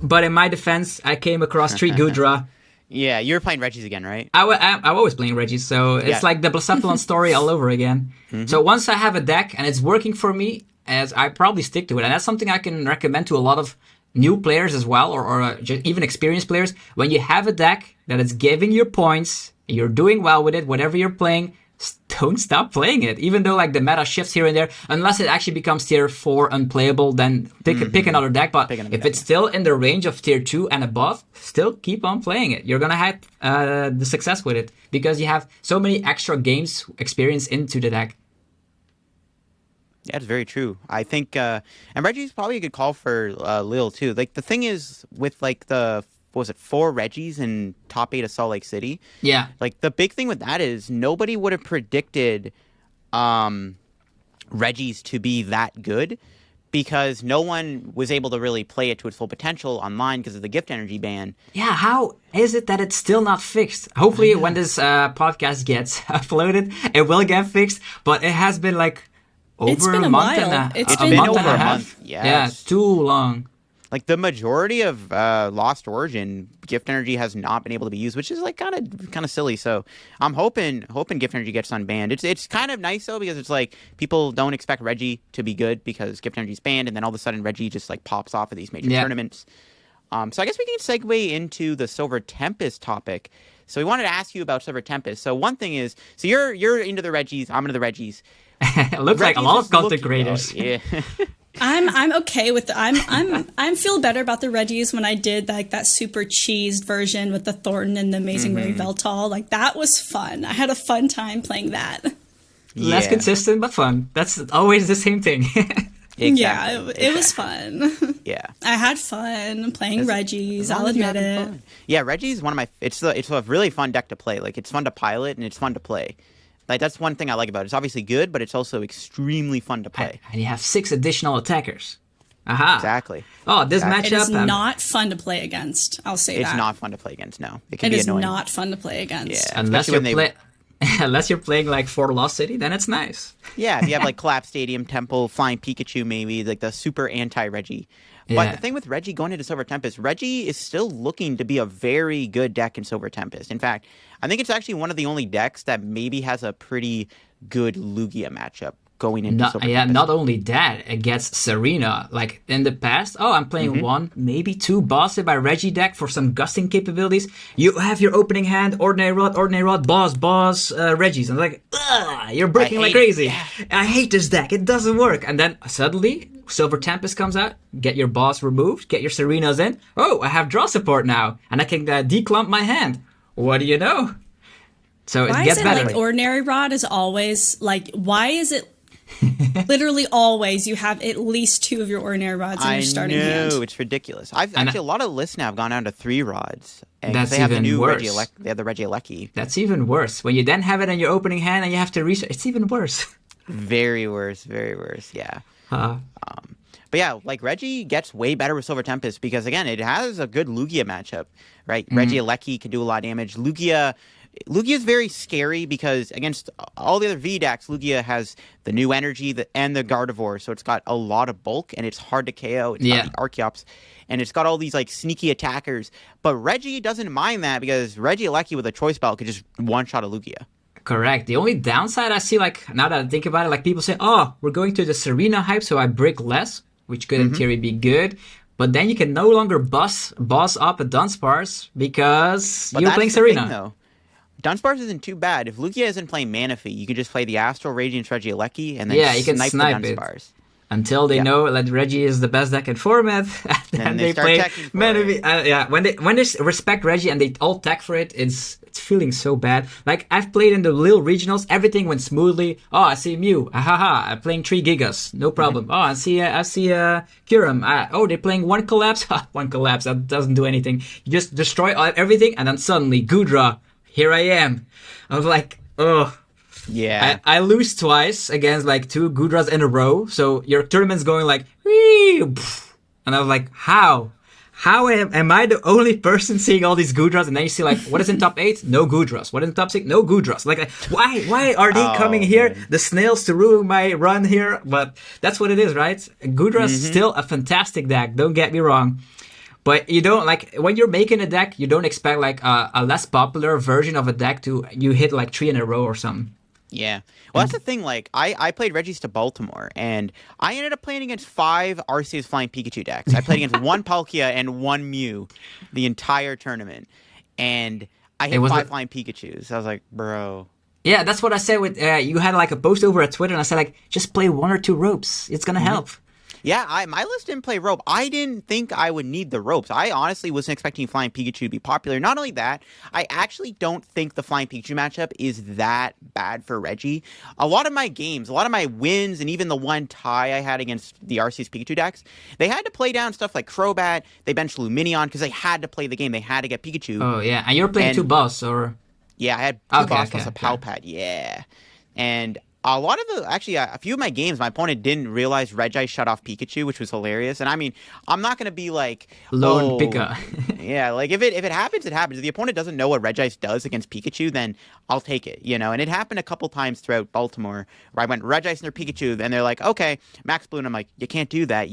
But in my defense, I came across 3 Gudra. Yeah, you were playing Regis again, right? I'm always playing Regis, so it's like the Blacephalon story all over again. So once I have a deck and it's working for me, as I probably stick to it. And that's something I can recommend to a lot of new players as well, or even experienced players. When you have a deck that is giving you points, you're doing well with it, whatever you're playing, don't stop playing it. Even though like the meta shifts here and there, unless it actually becomes tier 4 unplayable, then pick another deck. But if it's still in the range of tier 2 and above, still keep on playing it. You're gonna have the success with it because you have so many extra games experience into the deck. Yeah, it's very true. I think, and Reggie's probably a good call for Lille too. Like the thing is with like what was it, 4 Reggies in top 8 of Salt Lake City? Yeah. Like the big thing with that is nobody would have predicted Reggies to be that good because no one was able to really play it to its full potential online because of the gift energy ban. Yeah, how is it that it's still not fixed? Hopefully when this podcast gets uploaded, it will get fixed, but it has been like over a month and a half. Yeah, too long. Like the majority of Lost Origin gift energy has not been able to be used, which is like kind of silly. So I'm hoping gift energy gets unbanned. It's kind of nice though because it's like people don't expect Reggie to be good because gift energy's banned, and then all of a sudden Reggie just like pops off at these major tournaments. So I guess we can segue into the Silver Tempest topic. So we wanted to ask you about Silver Tempest. So one thing is, so you're into the Reggies, I'm into the Reggies. It looks like a lot of content creators. Yeah. I'm okay with I'm feel better about the Reggies when I did like that super cheesed version with the Thornton and the Amazing Mary Veltal. Like that was fun. I had a fun time playing that. Less consistent but fun. That's always the same thing. Exactly. Yeah, it was fun. Yeah, I had fun playing Reggies. I'll admit it. Fun. Yeah, Reggie's one of my. It's a really fun deck to play. Like it's fun to pilot and it's fun to play. Like that's one thing I like about it. It's obviously good, but it's also extremely fun to play. And you have 6 additional attackers. Aha. Exactly. Oh, this matchup. It is not fun to play against. I'll say it's that. not fun to play against. No, it can be annoying. It is not fun to play against. Yeah, unless Unless you're playing like for Lost City, then it's nice. Yeah, if you have like Collapse Stadium, Temple, Flying Pikachu, maybe like the super anti-Reggie. But the thing with Reggie going into Silver Tempest, Reggie is still looking to be a very good deck in Silver Tempest. In fact, I think it's actually one of the only decks that maybe has a pretty good Lugia matchup going into Silver Tempest. Not only that, it gets Serena. Like in the past, I'm playing one, maybe two boss by Reggie deck for some gusting capabilities. You have your opening hand, Ordinary Rod, boss, Reggies. And like, you're breaking like crazy. Yeah. I hate this deck. It doesn't work. And then suddenly, Silver Tempest comes out, get your boss removed, get your Serenas in. Oh, I have draw support now, and I can declump my hand. What do you know? So why it gets is it better. Like Ordinary Rod is always like, why is it literally always you have at least 2 of your Ordinary Rods in your starting hand? I know, it's ridiculous. Actually, a lot of lists now have gone down to 3 rods. And that's they have even the new worse. They have the Regieleki. That's even worse. When you then have it in your opening hand and you have to research, it's even worse. Very worse, yeah. But yeah, like Reggie gets way better with Silver Tempest because, again, it has a good Lugia matchup, right? Regieleki can do a lot of damage. Lugia is very scary because against all the other V decks, Lugia has the new energy and the Gardevoir, so it's got a lot of bulk and it's hard to KO. It's got the Archeops, and it's got all these like sneaky attackers. But Reggie doesn't mind that because Regieleki with a choice belt could just one-shot a Lugia. Correct. The only downside I see, like now that I think about it, like people say, "Oh, we're going to the Serena hype, so I break less," which could in theory be good. But then you can no longer boss up a Dunsparce because you're playing Serena. Thing, though. Dunsparce isn't too bad. If Lugia isn't playing Manaphy, you can just play the Astral Radiance Regieleki and then you can snipe the it. Dunsparce. Until they know that Reggie is the best deck in format, and they play Manaphy. When they respect Reggie and they all tech for it, it's feeling so bad. Like I've played in the little regionals, everything went smoothly. Oh, I see Mew, I'm playing 3 Gigas, no problem. Oh, I see Kyurem. Oh, they're playing 1 Collapse. One Collapse, that doesn't do anything. You just destroy everything, and then suddenly Gudra, here I am. I was like, oh. Yeah. I lose twice against like 2 Gudras in a row, so your tournament's going like, wee, and I was like, how? How am I the only person seeing all these Gudras? And then you see like, what is in top 8? No Gudras. What is in top 6? No Gudras. Like, why are they coming here? The snails to ruin my run here? But that's what it is, right? Gudras still a fantastic deck. Don't get me wrong. But you don't, like, when you're making a deck, you don't expect like a less popular version of a deck to you hit like 3 in a row or something. Yeah. Well, that's the thing. Like, I played Regis to Baltimore, and I ended up playing against 5 Arceus Flying Pikachu decks. I played against 1 Palkia and 1 Mew the entire tournament, and I hit 5 Flying Pikachus. I was like, bro. Yeah, that's what I said with, you had like a post over at Twitter, and I said like, just play 1 or 2 ropes. It's gonna help. Yeah, my list didn't play rope. I didn't think I would need the ropes. I honestly wasn't expecting Flying Pikachu to be popular. Not only that, I actually don't think the Flying Pikachu matchup is that bad for Reggie. A lot of my games, a lot of my wins, and even the one tie I had against the Arceus Pikachu decks, they had to play down stuff like Crobat. They benched Luminion because they had to play the game. They had to get Pikachu. Oh, yeah. And you're playing 2 boss, or? Yeah, I had 2 boss plus a Palpad. Yeah. And a lot of a few of my games, my opponent didn't realize Regis shut off Pikachu, which was hilarious. And I mean, I'm not going to be like... Lone Pika. Yeah, like if it happens, it happens. If the opponent doesn't know what Regis does against Pikachu, then I'll take it, you know? And it happened a couple times throughout Baltimore where I went Regis and their Pikachu, and they're like, okay, Max Blue, and I'm like, you can't do that.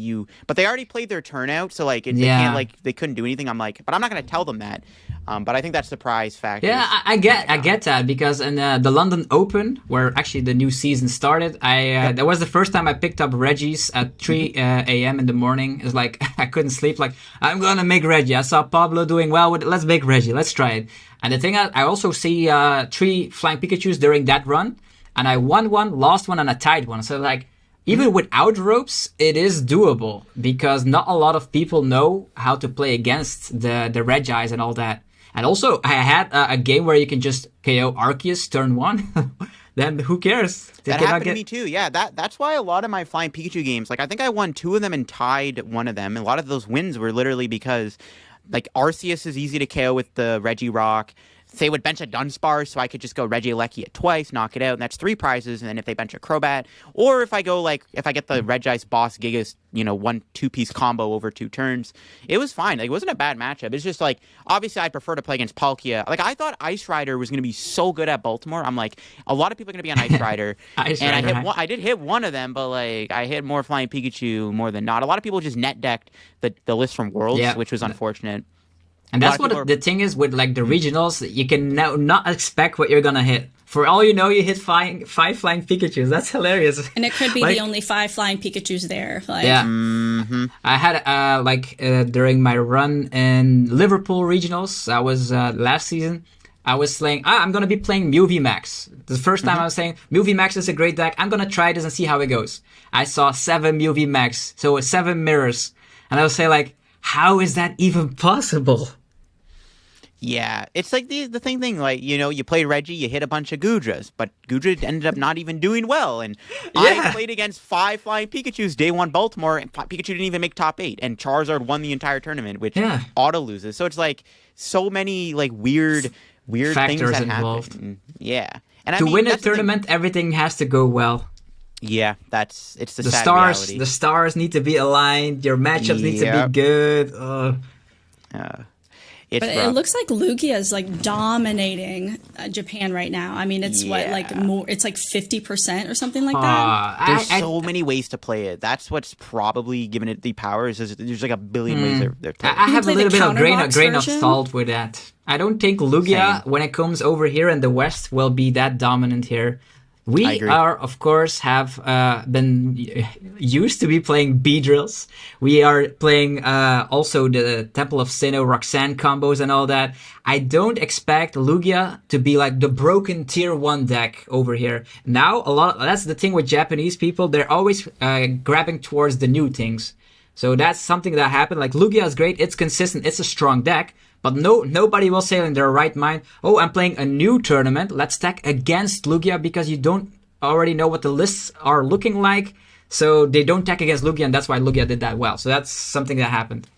But they already played their turn out, so like, they couldn't do anything. I'm like, but I'm not going to tell them that. But I think that's surprise factor. Yeah, I get that, because in the London Open, where actually the new season started, that was the first time I picked up Regis at 3 a.m. in the morning. It's like, I couldn't sleep. Like, I'm gonna make Reggie. I saw Pablo doing well with it. Let's make Reggie. Let's try it. And the thing, I also see 3 Flying Pikachus during that run, and I won 1, lost 1, and I tied 1. So like, even without ropes, it is doable, because not a lot of people know how to play against the Regis and all that. And also, I had a game where you can just KO Arceus turn 1. Then who cares? That happened to me too. Yeah, that's why a lot of my Flying Pikachu games, like I think I won 2 of them and tied 1 of them. And a lot of those wins were literally because like Arceus is easy to KO with the Regirock. they would bench a Dunsparce, so I could just go Regieleki it twice, knock it out, and that's 3 prizes. And then if they bench a Crobat, or if I get the Regice Boss Gigas, 1-2-piece combo over 2 turns, it was fine. Like, it wasn't a bad matchup. It's just like, obviously I'd prefer to play against Palkia. Like, I thought Ice Rider was going to be so good at Baltimore. I'm like, a lot of people are going to be on Ice Rider. I did hit one of them, but like, I hit more Flying Pikachu more than not. A lot of people just net decked the list from Worlds, which was unfortunate. And that's what the thing is with like the regionals. You can now not expect what you're gonna hit. For all you know, you hit five flying Pikachus. That's hilarious. And it could be the only 5 flying Pikachus there. Like. Yeah. I had during my run in Liverpool regionals. That was last season. I was saying, I'm gonna be playing Mew VMAX. The first time I was saying Mew VMAX is a great deck. I'm gonna try this and see how it goes. I saw 7 Mew VMAX, so 7 mirrors, and I was saying like, how is that even possible? Yeah, it's like the same thing. Like, you play Reggie, you hit a bunch of Gudras, but Gudra ended up not even doing well. And I played against 5 flying Pikachus day 1 Baltimore, and Pikachu didn't even make top 8. And Charizard won the entire tournament, which auto loses. So it's like so many like weird factors things that involved. Happen. Yeah, and to win a tournament, everything has to go well. Yeah, it's the sad stars. reality. The stars need to be aligned. Your matchups need to be good. But it looks like Lugia is like dominating Japan right now. I mean, it's more. It's like 50% or something like that. There's so many ways to play it. That's what's probably given it the power. Is there's like a billion ways they're playing. I have a little bit of grain of salt with that. I don't think Lugia, when it comes over here in the West, will be that dominant here. We are, of course, have been used to be playing Beedrills. We are playing also the Temple of Sinnoh, Roxanne combos and all that. I don't expect Lugia to be like the broken tier 1 deck over here. Now, that's the thing with Japanese people. They're always grabbing towards the new things. So that's something that happened. Like, Lugia is great. It's consistent. It's a strong deck. But nobody will say in their right mind, oh, I'm playing a new tournament. Let's stack against Lugia, because you don't already know what the lists are looking like. So they don't stack against Lugia, and that's why Lugia did that well. So that's something that happened.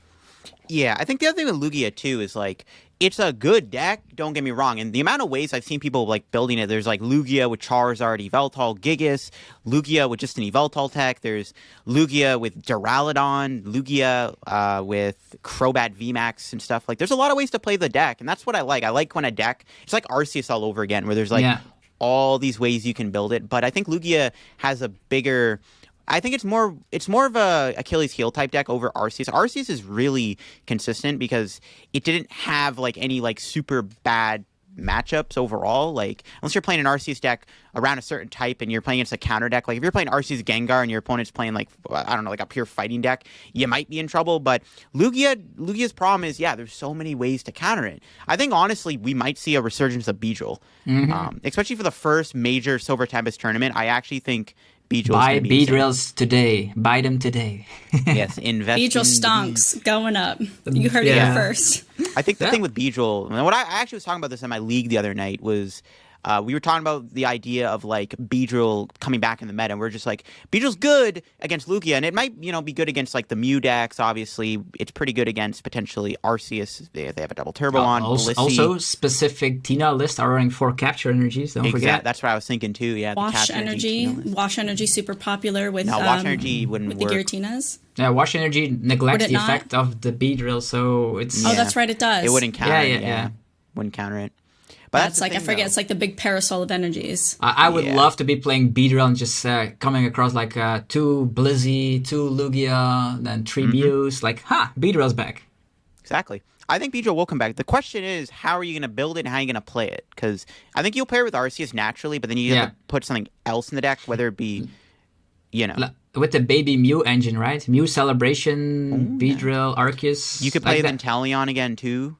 Yeah, I think the other thing with Lugia, too, is like, it's a good deck, don't get me wrong. And the amount of ways I've seen people like building it, there's like Lugia with Charizard, Yveltal, Gigas, Lugia with just an Yveltal tech, there's Lugia with Duraludon, Lugia with Crobat VMAX and stuff. Like, there's a lot of ways to play the deck, and that's what I like. I like when a deck, it's like Arceus all over again, where there's like all these ways you can build it. But I think Lugia has a bigger... I think it's more of a Achilles heel type deck over Arceus. Arceus is really consistent because it didn't have like any like super bad matchups overall. Like, unless you're playing an Arceus deck around a certain type and you're playing against a counter deck, like if you're playing Arceus Gengar and your opponent's playing like, I don't know, like a pure fighting deck, you might be in trouble. But Lugia's problem is, there's so many ways to counter it. I think honestly we might see a resurgence of Beedrill, especially for the first major Silver Tempest tournament. I actually think Buy Beedrills today. Buy them today. Yes, invest Beedrill stonks going up. You heard it here first. I think the thing with Beedrill, what I actually was talking about this in my league the other night was we were talking about the idea of like Beedrill coming back in the meta, and we're just like, Beedrill's good against Lugia, and it might be good against like the Mew decks. Obviously, it's pretty good against potentially Arceus. They have a double turbo on. Also, specific Tina list are running 4 capture energies. Don't forget. That's what I was thinking too. Yeah, Wash energy super popular with Wash energy wouldn't work. The Giratinas. Yeah, Wash energy neglects the effect of the Beedrill, so it's. Oh, that's right. It does. It wouldn't counter it. Yeah, wouldn't counter it. But that's like, I forget, it's like the big parasol of energies. I would love to be playing Beedrill and just coming across like 2 Blizzy, 2 Lugia, then 3 Mews. Like, Beedrill's back. Exactly. I think Beedrill will come back. The question is, how are you going to build it and how are you going to play it? Because I think you'll pair it with Arceus naturally, but then you have to put something else in the deck, whether it be, with the baby Mew engine, right? Mew Celebration, Beedrill, Arceus. You could play Ventaleon again, too.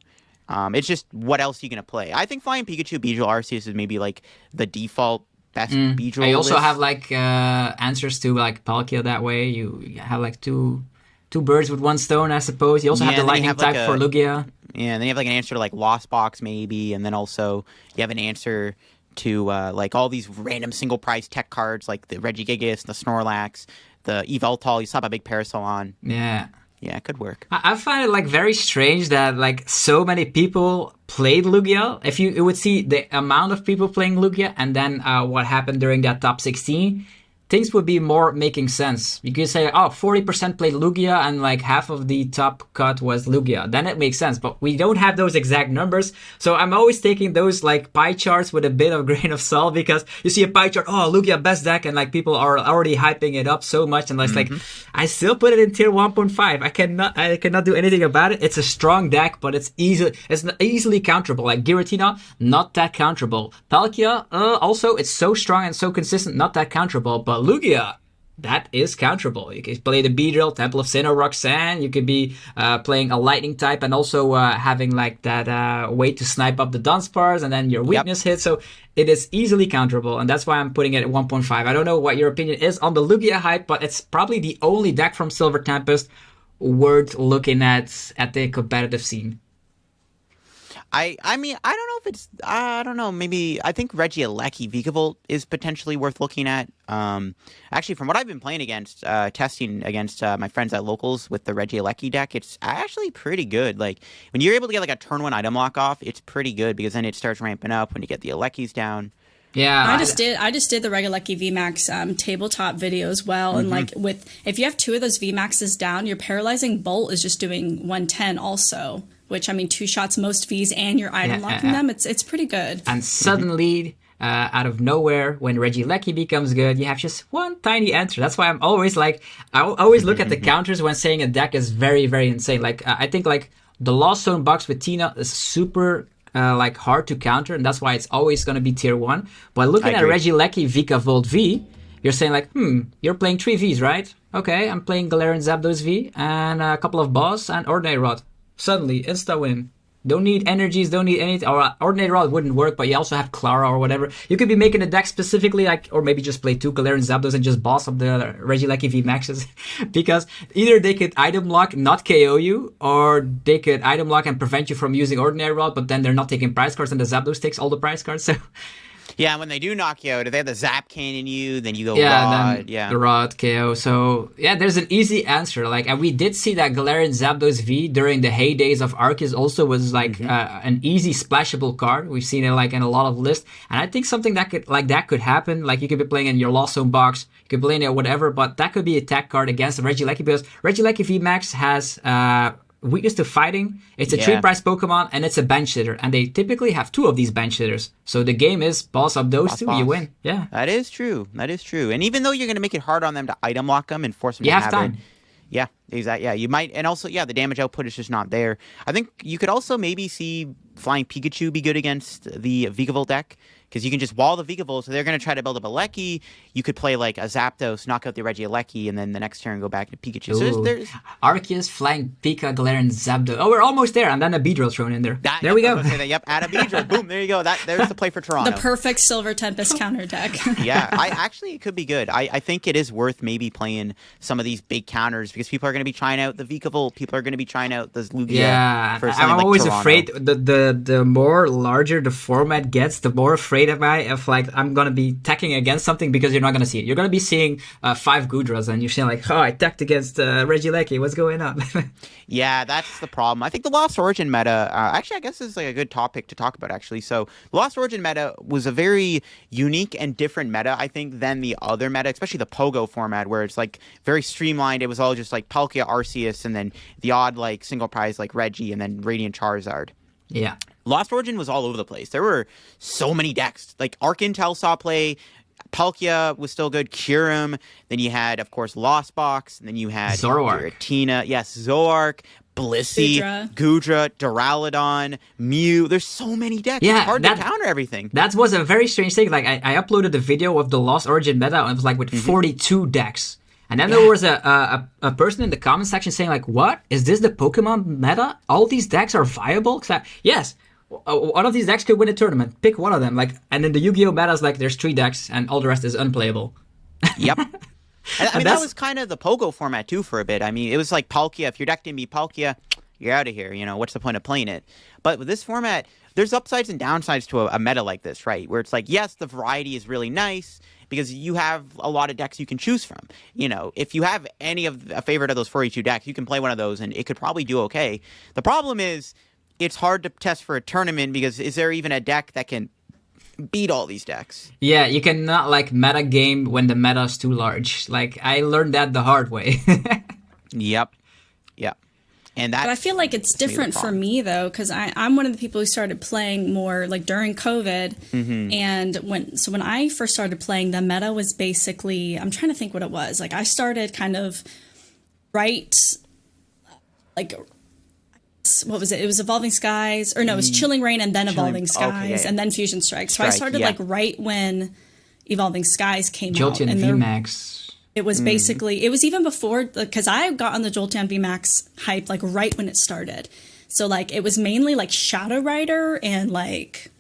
It's just, what else are you going to play? I think Flying Pikachu, Beedrill, Arceus is maybe like the default best Beedrill. I also have like answers to like Palkia that way. You have like two birds with one stone, I suppose. You also have the lightning type for Lugia. Yeah, and then you have like an answer to like Lost Box maybe, and then also you have an answer to like all these random single prize tech cards like the Regigigas, the Snorlax, the Yveltal. You saw a big Parasol on. Yeah. Yeah, it could work. I find it like very strange that like so many people played Lugia. If you would see the amount of people playing Lugia and then what happened during that top 16, things would be more making sense. You could say, oh, 40% played Lugia and like half of the top cut was Lugia. Then it makes sense. But we don't have those exact numbers. So I'm always taking those like pie charts with a bit of grain of salt, because you see a pie chart, oh, Lugia best deck, and like people are already hyping it up so much. And it's like, I still put it in tier 1.5. I cannot do anything about it. It's a strong deck, but it's easily counterable. Like Giratina, not that counterable. Palkia, also, it's so strong and so consistent, not that counterable. But Lugia, that is counterable. You can play the Beedrill, Temple of Sinnoh, Roxanne. You could be playing a lightning type and also having like that way to snipe up the Dunsparce and then your weakness hit. So it is easily counterable, and that's why I'm putting it at 1.5. I don't know what your opinion is on the Lugia hype, but it's probably the only deck from Silver Tempest worth looking at the competitive scene. I mean, I don't know if it's, I don't know, maybe, I think Regieleki Vikavolt is potentially worth looking at. Actually, from what I've been playing against, testing against my friends at Locals with the Regieleki deck, it's actually pretty good. Like, when you're able to get like a turn 1 item lock off, it's pretty good, because then it starts ramping up when you get the Elekis down. Yeah, I just did the Regieleki VMAX tabletop video as well, and like if you have 2 of those VMAXs down, your paralyzing bolt is just doing 110 also. Which, I mean, 2 shots most Vs and you're item locking them. It's pretty good. And suddenly, out of nowhere, when Regieleki becomes good, you have just one tiny answer. That's why I'm always like, I always look at the counters when saying a deck is very, very insane. Like, I think like the Lost Zone box with Tina is super like hard to counter, and that's why it's always going to be tier 1. But looking at Regieleki Vikavolt V, you're saying like, you're playing 3 Vs, right? Okay, I'm playing Galarian Zapdos V and a couple of Boss and Ordinary Rod. Suddenly, insta win. Don't need energies, don't need anything. Or Ordinary Rod wouldn't work, but you also have Clara or whatever. You could be making a deck specifically, like, or maybe just play 2 Galarian Zapdos and just boss up the Regieleki VMAXs. Because either they could item lock, not KO you, or they could item lock and prevent you from using Ordinary Rod, but then they're not taking prize cards and the Zapdos takes all the prize cards. So. Yeah, when they do knock you out, if they have the Zap Cannon you, then you go Rod. Yeah, the Rod KO. So, yeah, there's an easy answer. Like, and we did see that Galarian Zapdos V during the heydays of Arceus also was like an easy splashable card. We've seen it like in a lot of lists. And I think something that could happen. Like, you could be playing in your Lost Zone box, you could play in it whatever, but that could be a tech card against Regieleki, because Regieleki VMAX has weakness to fighting. It's a 3-price Pokemon, and it's a bench hitter. And they typically have 2 of these bench hitters. So the game is boss up those 2, you win. Yeah. That is true. That is true. And even though you're going to make it hard on them to item lock them and force them to have time. it. Yeah, exactly. Yeah, you might. And also, yeah, the damage output is just not there. I think you could also maybe see Flying Pikachu be good against the Vikavolt deck, because you can just wall the Vikavolt, so they're going to try to build up a Lecky. You could play like a Zapdos, knock out the Regieleki, and then the next turn go back to Pikachu. Ooh. So there's Arceus, Flying Pika, Galarian Zapdos. Oh, we're almost there, and then a Beedrill thrown in there. There we go. Add a Beedrill. Boom, there you go. There's the play for Toronto. The perfect Silver Tempest counter deck. Yeah, it could be good. I think it is worth maybe playing some of these big counters, because people are going to be trying out the Vikavolt. People are going to be trying out the Lugia. Yeah, for I'm like always Toronto. afraid. The more larger the format gets, the more afraid am I of like I'm gonna be teching against something, because you're not gonna see it. You're gonna be seeing 5 Gudras, and you're saying like, oh, I teched against Regieleki. What's going on? Yeah, that's the problem. I think the Lost Origin meta, actually, I guess this is like a good topic to talk about, actually. So, the Lost Origin meta was a very unique and different meta, I think, than the other meta, especially the Pogo format, where it's like very streamlined. It was all just like Palkia, Arceus, and then the odd like single prize like Reggie, and then Radiant Charizard. Yeah. Lost Origin was all over the place. There were so many decks. Like Arc Intel saw play. Palkia was still good. Kyurem. Then you had, of course, Lost Box. And then you had Zoroark. Giratina. Yes, Zoroark, Blissey, Gudra, Duraludon, Mew. There's so many decks. Yeah, it's hard to counter everything. That was a very strange thing. Like I uploaded the video of the Lost Origin meta, and it was like with 42 decks. And then there was a person in the comment section saying like, what? Is this the Pokemon meta? All these decks are viable? Yes. One of these decks could win a tournament. Pick one of them. Like, and in the Yu-Gi-Oh! Meta is like, there's 3 decks and all the rest is unplayable. Yep. I mean, that was kind of the Pogo format too for a bit. I mean, it was like Palkia. If your deck didn't beat Palkia, you're out of here. You know, what's the point of playing it? But with this format, there's upsides and downsides to a meta like this, right? Where it's like, yes, the variety is really nice because you have a lot of decks you can choose from. You know, if you have any of a favorite of those 42 decks, you can play one of those and it could probably do okay. The problem is it's hard to test for a tournament because is there even a deck that can beat all these decks? Yeah, you cannot like meta game when the meta is too large. Like I learned that the hard way. Yep. And that. But I feel like it's different for me though, because I'm one of the people who started playing more like during COVID, and when I first started playing, the meta was basically, I'm trying to think what it was. Like I started kind of what was it? It was Evolving Skies, or no, it was Chilling Reign and then Evolving Skies and then Fusion Strike. So I started like right when Evolving Skies came out. Jolteon And VMAX. it was basically, it was even before, because I got on the Jolteon VMAX hype like right when it started. So like it was mainly like Shadow Rider and like,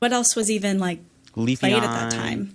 what else was even like Leafeon. played at that time?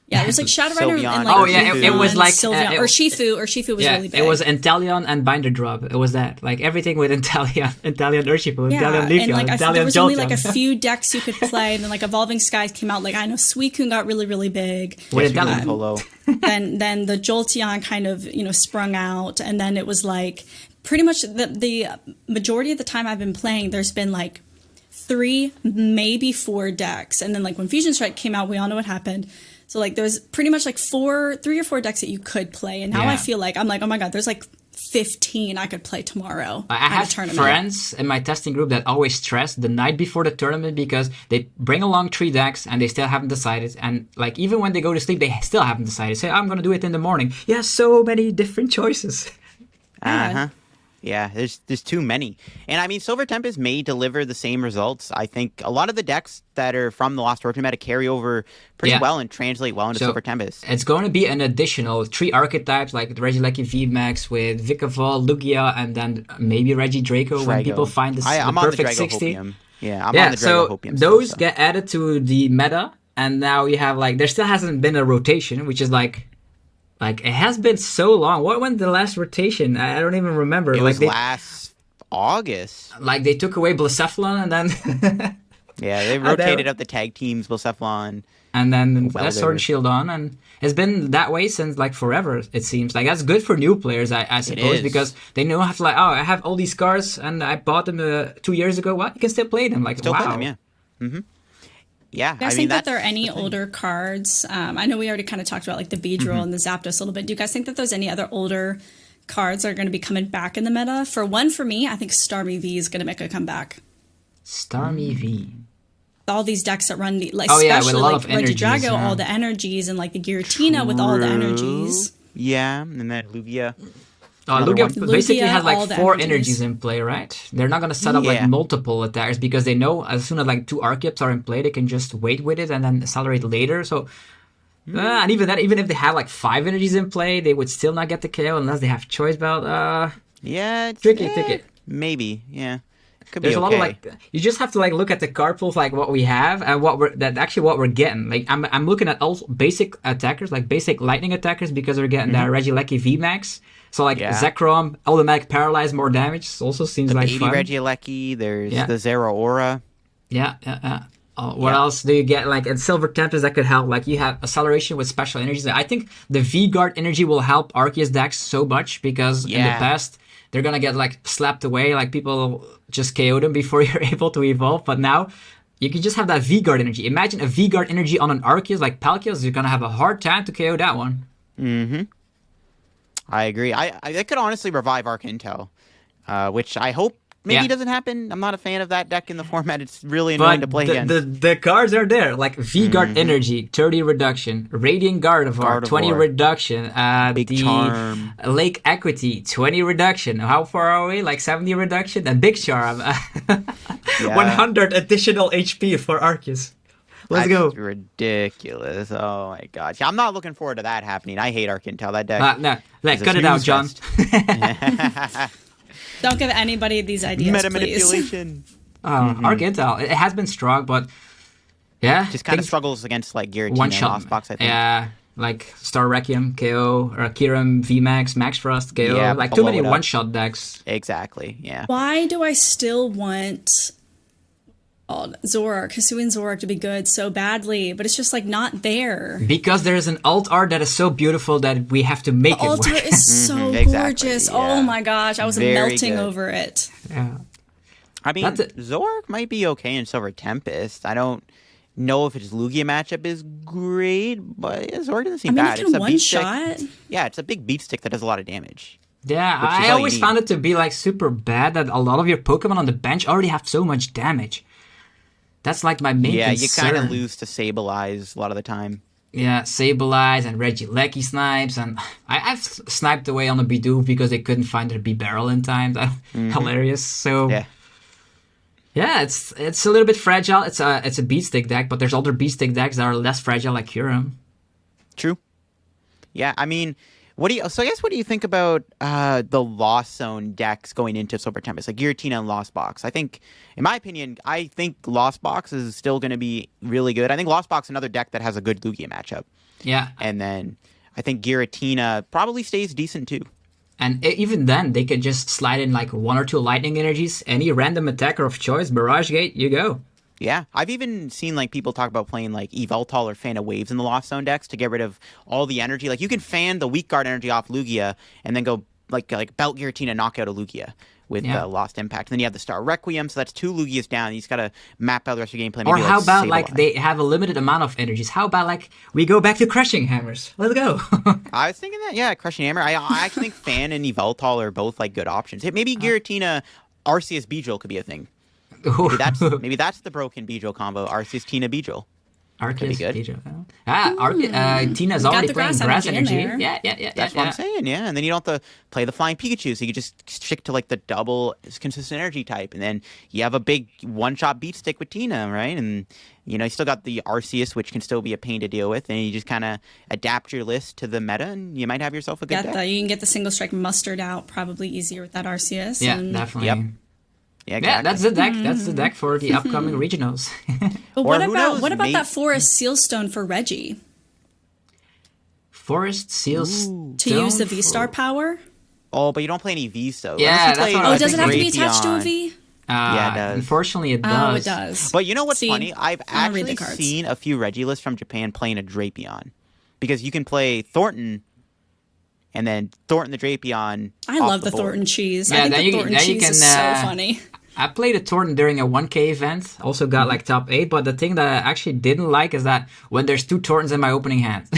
Yeah, it was like Shadow Rider Sylveon. and like Oh, yeah, it was like, Sylveon, or Shifu was really big. it was Inteleon and Binder Drop. It was that. Like everything with Inteleon Urshifu, Yeah, Inteleon Leafeon, and like Inteleon there was only Jolteon. like a few decks you could play, and then like Evolving Skies came out. Like I know Suicune got really, really big. With Yes, Inteleon. Polo. then the Jolteon kind of sprung out, and then it was like pretty much the majority of the time I've been playing, there's been like 3, maybe 4 decks, and then like when Fusion Strike came out, we all know what happened. So like there was pretty much like 3 or 4 decks that you could play, and now I feel like I'm like, oh my god, there's like 15 I could play tomorrow. I have friends in my testing group that always stress the night before the tournament because they bring along 3 decks and they still haven't decided. And like even when they go to sleep, they still haven't decided. Say, I'm gonna do it in the morning. Yeah, so many different choices. Yeah, there's too many. And I mean, Silver Tempest may deliver the same results. I think a lot of the decks that are from the Lost Orchard meta carry over pretty well and translate well into Silver Tempest. It's going to be an additional 3 archetypes like the Regieleki VMAX with Vikavolt, Lugia, and then maybe Regidrago when people find the perfect 60. Yeah, I'm on the Drago so Hopium those get added to the meta, and now you have like, there still hasn't been a rotation, which is like it has been so long. What went the last rotation? I don't even remember. It was last August. Like they took away Blacephalon and then yeah, they rotated up the tag teams, Blacephalon. And then that's Sword and Shield on, and it's been that way since like forever, it seems. Like that's good for new players, I suppose, because they know how to like, oh, I have all these cards and I bought them 2 years ago. What? You can still play them. Like, still wow. play them, yeah. Mm-hmm. Yeah, Do you guys think that there are any older cards? I know we already kind of talked about like the Beedrill and the Zapdos a little bit. Do you guys think that there's any other older cards that are going to be coming back in the meta? For me, I think Starmie V is going to make a comeback. Starmie V. All these decks that run with a lot of energies, Regidrago, all the energies, and like the Giratina with all the energies. Yeah, and then Lugia. Lugia basically has like 4 energies in play, right? They're not going to set up like multiple attacks because they know as soon as like 2 Archeops are in play, they can just wait with it and then accelerate later. So, and even if they have like 5 energies in play, they would still not get the KO unless they have Choice Belt. It's tricky. Maybe, yeah. Could There's be a lot of like, you just have to like look at the card pool of like what we have and what we're getting. Like I'm looking at all basic attackers, like basic lightning attackers, because we're getting the Regieleki VMAX. So like Zekrom, automatic paralyze, more damage. Also seems like fun. Regieleki, there's the Zeraora. Yeah. What else do you get? Like in Silver Tempest, that could help. Like you have acceleration with special energies. I think the V-Guard energy will help Arceus decks so much because in the past they're gonna get like slapped away. Like people just KO them before you're able to evolve. But now you can just have that V-Guard energy. Imagine a V-Guard energy on an Arceus like Palkios. You're gonna have a hard time to KO that one. Mm-hmm. I agree. I could honestly revive Arc Intel, which I hope maybe doesn't happen. I'm not a fan of that deck in the format. It's really annoying to play against. The cards are there, like V-Guard Energy, 30 reduction, Radiant Gardevoir, 20 reduction, Big Charm, Lake Equity, 20 reduction. How far are we? Like 70 reduction? And Big Charm, 100 additional HP for Arceus. Let's go. Ridiculous. Oh my gosh. I'm not looking forward to that happening. I hate Arc Intel. That deck. No, cut it out, John. Don't give anybody these ideas, Meta please. manipulation. Arc Intel. It has been strong, but just kind of struggles against like Giratina one and shot. Lost Box, I think. Yeah, like Star Requiem KO or Kiram VMAX, Max Frost KO. Like too many one-shot decks. Exactly. Yeah. Why do I still want Oh, Zoroark, Hisuian Zoroark to be good so badly, but it's just like not there. Because there is an alt art that is so beautiful that we have to make it Alt work. art is so exactly, gorgeous. yeah. Oh my gosh, I was Very melting good. over it. Yeah. I mean, Zoroark might be okay in Silver Tempest. I don't know if its Lugia matchup is great, but yeah, Zoroark doesn't seem bad. It It's can a one beat shot. stick. Yeah, it's a big beat stick that does a lot of damage. Yeah, Which is all I you always need. found it to be like super bad that a lot of your Pokemon on the bench already have so much damage. That's like my main Yeah, concern. you kind of lose to Sableye a lot of the time. Yeah, Sableye and Regieleki snipes, and I've sniped away on a Bidoof because they couldn't find their B-Barrel in time. Hilarious. So yeah, it's a little bit fragile. It's a beat stick deck, but there's other beat stick decks that are less fragile, like Kyurem. True. Yeah, I mean, what do you think about the Lost Zone decks going into Silver Tempest, like Giratina and Lost Box? I think, in my opinion, Lost Box is still going to be really good. I think Lost Box is another deck that has a good Lugia matchup. Yeah. And then I think Giratina probably stays decent too. And even then, they could just slide in like 1 or 2 lightning energies, any random attacker of choice, Barrage Gate, you go. Yeah, I've even seen like people talk about playing like Yveltal or Fan of Waves in the Lost Zone decks to get rid of all the energy. Like you can fan the weak guard energy off Lugia and then go like belt Giratina, knock out a Lugia with Lost Impact. And then you have the Star Requiem, so that's 2 Lugias down. You just gotta map out the rest of your gameplay. Or maybe, how about Sableye. like they have a limited amount of energies? How about like we go back to Crushing Hammers? Let's go. I was thinking that, yeah, Crushing Hammer. I actually think Fan and Yveltal are both like good options. Maybe Giratina, Arceus Beedrill could be a thing. Maybe that's the broken Beedrill combo. Arceus Tina Beedrill. Arceus good. Beedrill. Tina's already the playing grass grass energy energy. in there. Yeah. That's what I'm saying, yeah. And then you don't have to play the Flying Pikachu, so you can just stick to like the double consistent energy type. And then you have a big one-shot beat stick with Tina, right? And you still got the Arceus, which can still be a pain to deal with. And you just kind of adapt your list to the meta, and you might have yourself a good deck. You can get the single strike mustered out probably easier with that Arceus. Yeah, definitely. Yep. Yeah, exactly. Yeah, that's the deck. That's the deck for the upcoming regionals. But Or who knows, what about that Forest Sealstone for Reggie? Forest Seals To use the V-Star power? Oh, but you don't play any V's, though. Yeah, that's what I was Does it have to be thinking. attached to a V? Yeah, it does. Unfortunately, it does. Oh, it does. But you know what's See, funny? I've I'm gonna read the actually cards. seen a few Regilis from Japan playing a Drapion. Because you can play Thornton and then Thornton the Drapion. I off love the board. Thornton cheese. Yeah, I then think you- the Thornton then you cheese can, is so funny. I played a Thornton during a 1K event. Also got like top 8. But the thing that I actually didn't like is that when there's 2 Thorntons in my opening hand.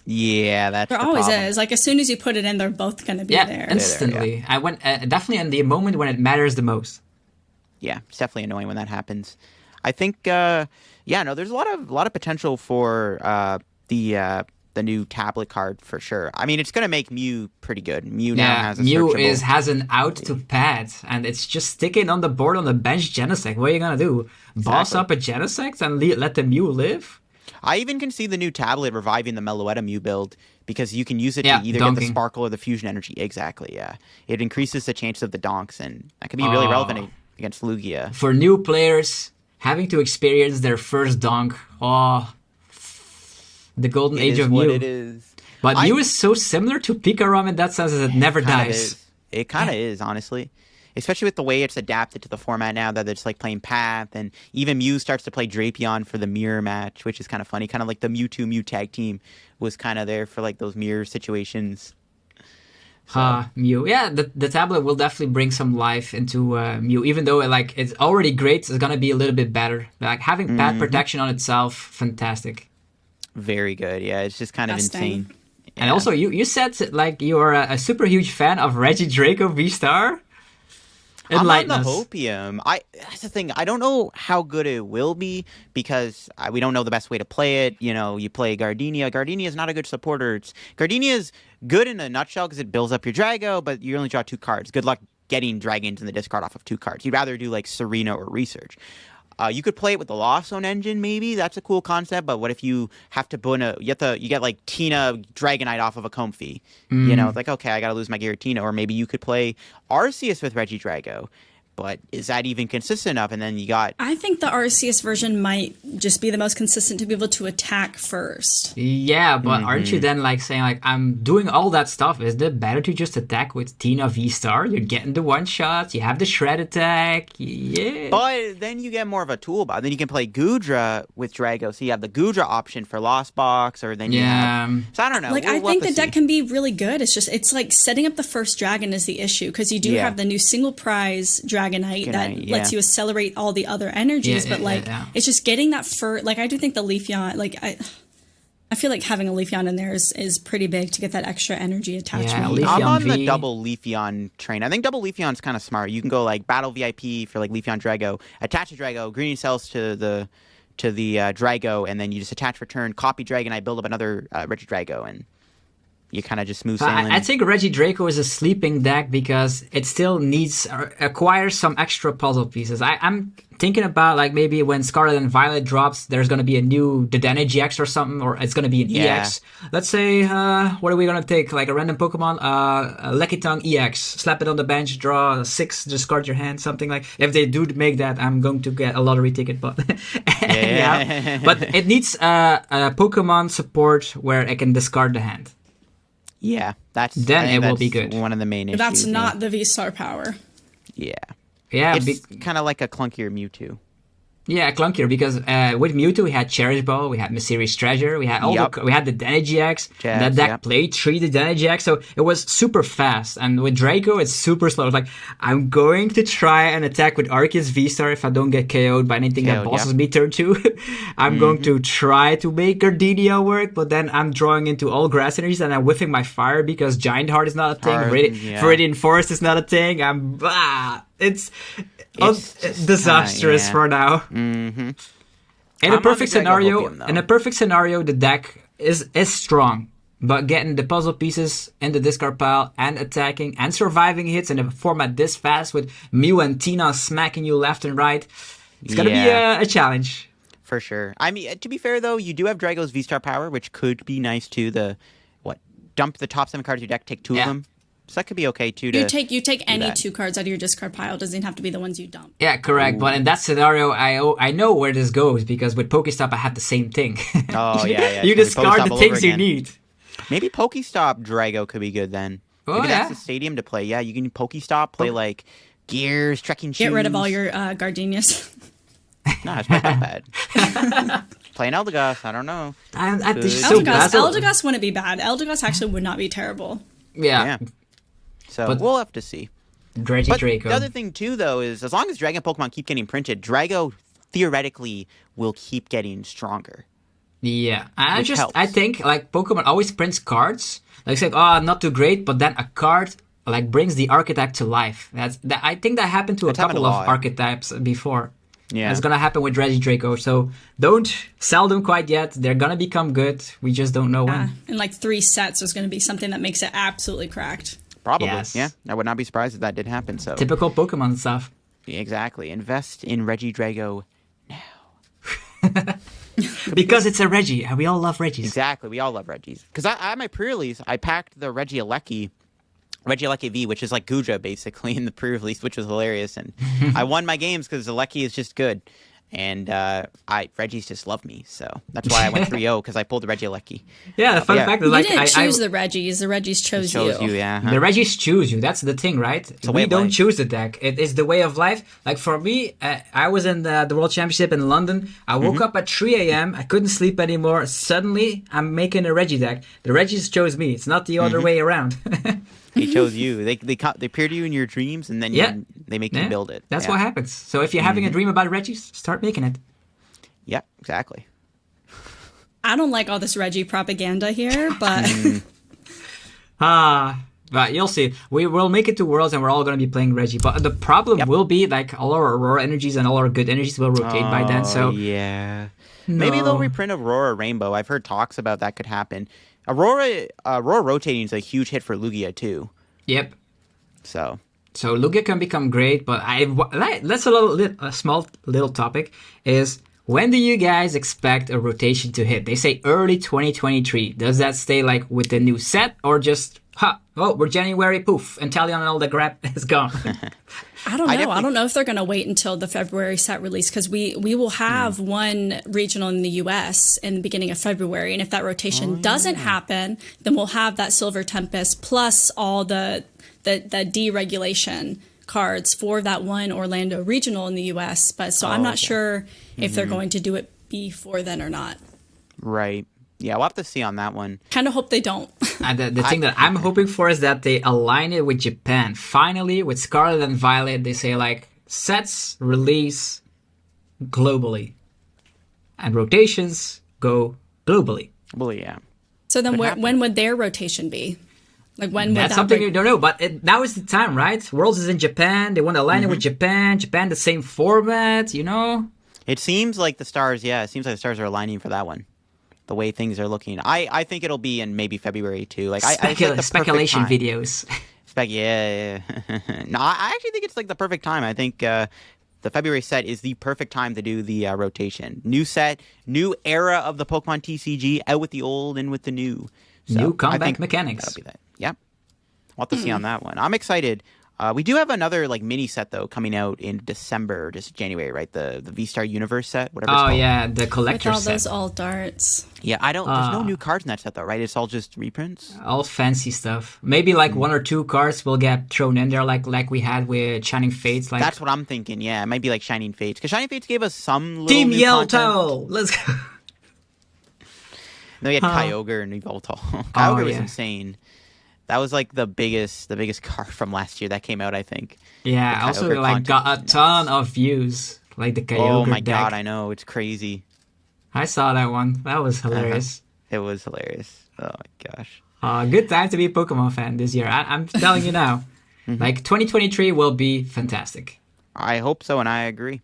Yeah, that's There the always problem. is. Like as soon as you put it in, they're both going to be Yeah, there. instantly. I went definitely in the moment when it matters the most. Yeah, it's definitely annoying when that happens. I think, there's a lot of potential for the new tablet card for sure. I mean, it's going to make Mew pretty good. Mew now has a Mew searchable. has an out to pad, and it's just sticking on the board on the bench Genesect. What are you gonna do? Boss up a Genesect and let the Mew live? I even can see the new tablet reviving the Meloetta Mew build because you can use it Yeah, to either get the donking. Sparkle or the Fusion Energy. Exactly, yeah. It increases the chances of the donks, and that can be really relevant against Lugia. For new players having to experience their first donk, the golden age of what Mew. it is. But Mew is so similar to Pikarom in that sense as it never Kinda dies. is. It kind of is, honestly. Especially with the way it's adapted to the format now that it's like playing Path, and even Mew starts to play Drapion for the mirror match, which is kind of funny. Kind of like the Mewtwo Mew tag team was kind of there for like those mirror situations. Mew. Yeah, the tablet will definitely bring some life into Mew, even though it's already great. It's gonna be a little bit better. Like having pad protection on itself, fantastic. Very good. Yeah, it's just kind of Best insane. thing. And also, you said like you're a super huge fan of Reggie Draco V-Star. I'm on the us. Hopium. That's the thing. I don't know how good it will be because we don't know the best way to play it. You play Gardenia. Gardenia is not a good supporter. Gardenia is good in a nutshell because it builds up your Drago, but you only draw 2 cards. Good luck getting Dragons in the discard off of 2 cards. You'd rather do like Serena or Research. You could play it with the Lost Zone engine, maybe. That's a cool concept. But what if you have to put you get like Tina Dragonite off of a Comfey? It's like, okay, I got to lose my Giratina. Or maybe you could play Arceus with Regidrago. but is that even consistent enough? And then you got I think the Arceus version might just be the most consistent to be able to attack first. Yeah, but aren't you then like saying like I'm doing all that stuff? Is it better to just attack with Tina V-Star? You're getting the one shots. You have the shred attack. Yeah. But then you get more of a toolbox. Then you can play Goodra with Drago. So you have the Goodra option for Lost Box, or then you have... So I don't know. Like, I think the deck can be really good. It's just, it's like setting up the first dragon is the issue, because you do have the new single prize Dragonite that lets you accelerate all the other energies, but it's just getting that first... Like, I do think the Leafeon... Like, I feel like having a Leafeon in there is pretty big to get that extra energy attachment. Yeah, I'm on the double Leafeon train. I think double Leafeon's kind of smart. You can go like battle VIP for like Leafeon Drago, attach a Drago, green cells to the Drago, and then you just attach return, copy Dragonite, build up another Regidrago, and you kind of just smooth sailing. I think Regidrago is a sleeping deck because it still acquires some extra puzzle pieces. I'm thinking about like maybe when Scarlet and Violet drops, there's going to be a new Dedenne GX or something, or it's going to be an EX. Let's say, what are we going to take? Like a random Pokemon, a Leckitung EX. Slap it on the bench, draw 6, discard your hand, something like. If they do make that, I'm going to get a lottery ticket. But but it needs a Pokemon support where I can discard the hand. Yeah, then it will be good. One of the main issues. That's not the V-Star power. Yeah. Yeah, it's kind of like a clunkier Mewtwo. Yeah, clunkier because with Mewtwo we had Cherish Ball, we had Mysterious Treasure, we had we had the Dedenne GX. That deck played 3 Dedenne GX, so it was super fast. And with Draco, it's super slow. It's like I'm going to try and attack with Arceus V-Star if I don't get KO'd by anything that bosses me turn 2. I'm going to try to make Gardenia work, but then I'm drawing into all grass energies and I'm whiffing my fire because Giant Heart is not a thing. Viridian Forest is not a thing. It's disastrous for now. Mm-hmm. In a perfect scenario, the deck is strong, but getting the puzzle pieces in the discard pile and attacking and surviving hits in a format this fast with Mew and Tina smacking you left and right, it's gonna be a challenge. For sure. I mean, to be fair though, you do have Drago's V-Star power, which could be nice too. Dump the top 7 cards of your deck, take 2 of them. So that could be okay too. You take any 2 cards out of your discard pile. It doesn't have to be the ones you dump. Yeah, correct. Ooh. But in that scenario, I know where this goes because with Pokestop I have the same thing. Oh yeah. You discard the things you need. Maybe Pokestop Drago could be good then. Maybe that's the stadium to play. Yeah, you can Pokestop, play like Gears, Trekking Shoes. Get rid of all your Gardenias. No, it's not that bad. Playing Eldegoss, I don't know. Eldegoss wouldn't be bad. Eldegoss actually would not be terrible. Yeah. So we'll have to see. Draco. The other thing too, though, is as long as Dragon Pokemon keep getting printed, Drago theoretically will keep getting stronger. Yeah, I think like Pokemon always prints cards. Like say, not too great, but then a card like brings the archetype to life. I think that happened to a couple of archetypes before. Yeah, it's gonna happen with Regidrago. So don't sell them quite yet. They're gonna become good. We just don't know when. In like 3 sets, there's gonna be something that makes it absolutely cracked. Probably, yeah. I would not be surprised if that did happen. So typical Pokemon stuff. Exactly. Invest in Regidrago now. Because it's a Reggie, and we all love Regis. Exactly, we all love Regis. Because I had my pre-release, I packed the Regieleki V, which is like Goodra, basically, in the pre-release, which was hilarious. And I won my games because Aleki is just good. And Regis just love me, so that's why I went 3-0 because I pulled the Regieleki. Yeah, the fun fact is like you didn't choose the Regis. The Regis chose you. The Regis choose you. That's the thing, right? We don't choose the deck. It is the way of life. Like for me, I was in the World Championship in London. I woke up at 3 a.m. I couldn't sleep anymore. Suddenly, I'm making a Regi deck. The Regis chose me. It's not the other way around. They chose you. They appear to you in your dreams, and then they make you build it. That's what happens. So if you're having a dream about Regis, start making it. Yeah, exactly. I don't like all this Regi propaganda here, but... But you'll see. We will make it to Worlds, and we're all going to be playing Regi. But the problem will be, like, all our Aurora energies and all our good energies will rotate by then, so... yeah. Maybe they'll reprint Aurora Rainbow. I've heard talks about that could happen. Aurora rotating is a huge hit for Lugia too. Yep. So Lugia can become great, but that's a small little topic. Is when do you guys expect a rotation to hit? They say early 2023. Does that stay like with the new set or just Ha! Oh, we're January, poof, and Talion and all the crap is gone. I don't know. I don't know if they're going to wait until the February set release because we will have one regional in the US in the beginning of February. And if that rotation doesn't happen, then we'll have that Silver Tempest plus all the deregulation cards for that one Orlando regional in the US. But so I'm not sure if they're going to do it before then or not. Right. Yeah, we'll have to see on that one. Kind of hope they don't. The thing that I'm hoping for is that they align it with Japan. Finally, with Scarlet and Violet, they say like sets release globally, and rotations go globally. Well, yeah. So then when would their rotation be? Like when would That's that something break- you don't know, but now is the time, right? Worlds is in Japan. They want to align it with Japan. Japan, the same format, you know? It seems like the stars, it seems like the stars are aligning for that one. The way things are looking. I think it'll be in maybe February too. Like I think the speculation perfect time. videos. Yeah. No, I actually think it's like the perfect time. I think the February set is the perfect time to do the rotation. New set, new era of the Pokemon TCG, out with the old and with the new. So New I comeback think mechanics. That'll be that. Yep. We'll have to see on that one. I'm excited. We do have another like mini set though coming out in December, just January, right? The V-Star Universe set, whatever it's Oh called. yeah, the with collector all set. those alt darts? Yeah, there's no new cards in that set though, right? It's all just reprints. All fancy stuff. Maybe like one or two cards will get thrown in there, like we had with Shining Fates. Like That's what I'm thinking. Yeah, it might be like Shining Fates, because Shining Fates gave us some little Team new content. Yellow. Let's go. Then we had Kyogre and Yveltal. Kyogre was yeah. insane. That was like the biggest card from last year that came out, I think. Yeah, The also Kyogre like got a content. ton of views, like the Kyogre Oh my deck. god, I know, it's crazy. I saw that one. That was hilarious. It was hilarious. Oh my gosh. Good time to be a Pokemon fan this year. I'm telling you now. Like 2023 will be fantastic. I hope so, and I agree.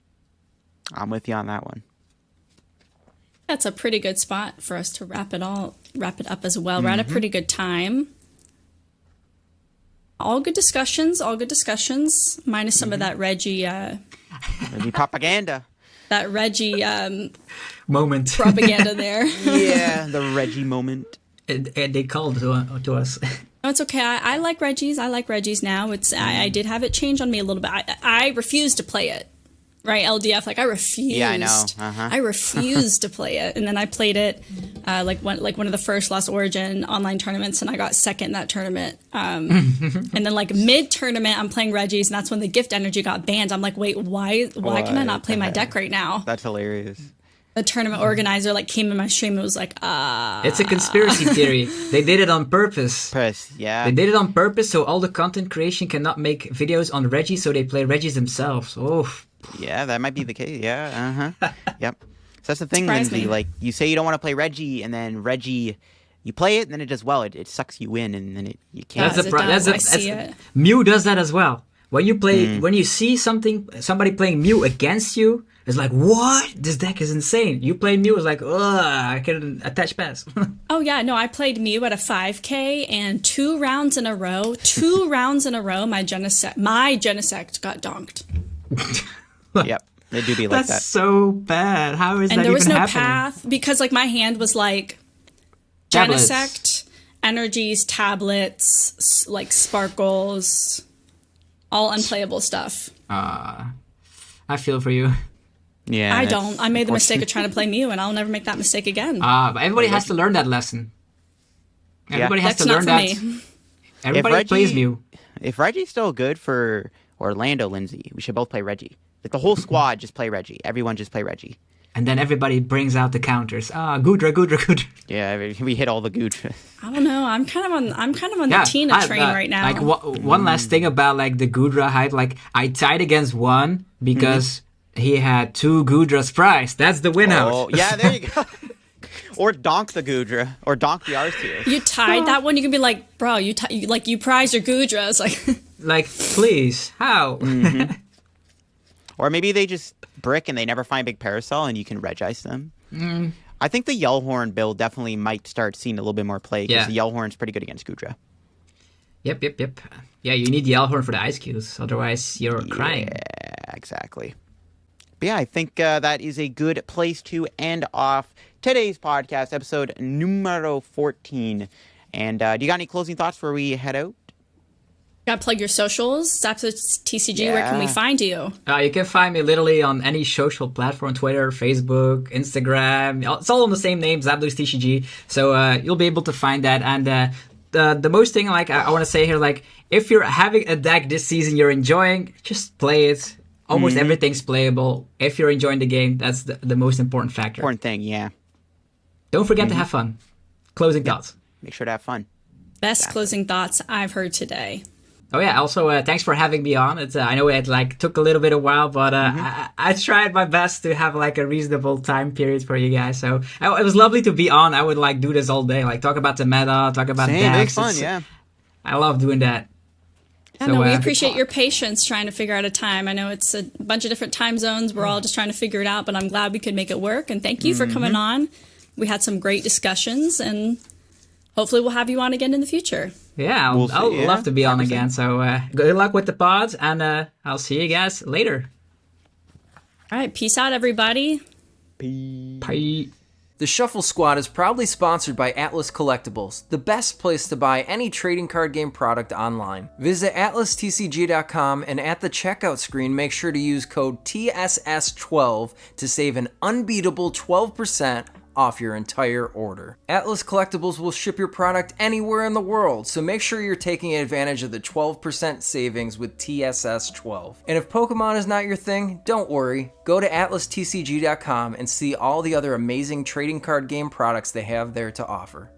I'm with you on that one. That's a pretty good spot for us to wrap it up as well. We're at a pretty good time. All good discussions, minus some of that Reggie Maybe propaganda. Moment. propaganda there. Yeah, the Reggie moment. and they called to us. No, it's okay. I like Reggie's. I like Reggie's now. I did have it change on me a little bit. I refused to play it. Right, LDF. Like I refused. Yeah, I know. I refused to play it, and then I played it like one of the first Lost Origin online tournaments, and I got second in that tournament. And then like mid tournament, I'm playing Reggie's, and that's when the gift energy got banned. I'm like, wait, why can I not play my deck right now? That's hilarious. The tournament organizer like came in my stream and was like, It's a conspiracy theory. They did it on purpose. Press, yeah. They did it on purpose so all the content creation cannot make videos on Reggie, so they play Reggies themselves. Oh. Yeah, that might be the case. Yeah, Yep. So that's the thing, Surprised Lindsay. me. Like, you say you don't want to play Reggie, and then Reggie, you play it, and then it does well. It sucks you in, and then you can't. Does, it does. I see it. Mew does that as well. When you play, when you see somebody playing Mew against you, it's like, what? This deck is insane. You play Mew, it's like, ugh, I can attach pass. Oh yeah, no, I played Mew at a 5K, and 2 rounds in a row, my Genesect got donked. Yep. They do be like That's that. so bad. How is that And there was even no happening? path because like my hand was like Tablets. Genesect, energies, tablets, like sparkles, all unplayable stuff. I feel for you. Yeah. I it's don't. I made the mistake of unfortunate. trying to play Mew, and I'll never make that mistake again. But everybody has to learn that lesson. Everybody has That's to learn not that. for me. Everybody plays Mew. If Reggie's still good for Orlando, Lindsay, we should both play Reggie. Like the whole squad just play Reggie. Everyone just play Reggie. And then everybody brings out the counters. Gudra. Yeah, we hit all the gooch. I don't know. I'm kind of on the Tina train right now. Like one last thing about like the Gudra hype. Like I tied against one because he had 2 Gudras priced. That's the win out. Oh, yeah, there you go. Or donk the Gudra, or donk the Arceus. You tied that one. You can be like, bro, you prize your Gudras. Like, Like, please, how? Or maybe they just brick and they never find Big Parasol and you can Regice them. I think the Yellhorn build definitely might start seeing a little bit more play because the Yellhorn's pretty good against Gudra. Yep. Yeah, you need the Yellhorn for the ice cubes, otherwise you're crying. Yeah, exactly. But yeah, I think that is a good place to end off today's podcast, episode numero 14. And do you got any closing thoughts before we head out? Gotta plug your socials. ZapdosTCG, where can we Yeah. find you? You can find me literally on any social platform, Twitter, Facebook, Instagram. It's all on the same name, ZapdosTCG. So you'll be able to find that. And the most thing, like I want to say here, like if you're having a deck this season you're enjoying, just play it. Almost everything's playable. If you're enjoying the game, that's the most important factor. Important thing, yeah. Don't forget to have fun. Closing thoughts. Make sure to have fun. Best closing thoughts I've heard today. Oh yeah. Also, thanks for having me on. It's I know it like took a little bit of while, but I tried my best to have like a reasonable time period for you guys. So it was lovely to be on. I would like do this all day, like talk about the meta, talk about Same, decks. it's fun, yeah. I love doing that. I know we appreciate your patience trying to figure out a time. I know it's a bunch of different time zones. We're all just trying to figure it out, but I'm glad we could make it work. And thank you for coming on. We had some great discussions, and hopefully we'll have you on again in the future. Yeah, We'll see, I'll yeah, love to be on 100%. again. So good luck with the pods, and I'll see you guys later. All right, peace out, everybody. Bye. The Shuffle Squad is proudly sponsored by Atlas Collectibles, the best place to buy any trading card game product online. Visit atlastcg.com and at the checkout screen, make sure to use code TSS12 to save an unbeatable 12% off your entire order. Atlas Collectibles will ship your product anywhere in the world, so make sure you're taking advantage of the 12% savings with TSS12. And if Pokemon is not your thing, don't worry. Go to atlastcg.com and see all the other amazing trading card game products they have there to offer.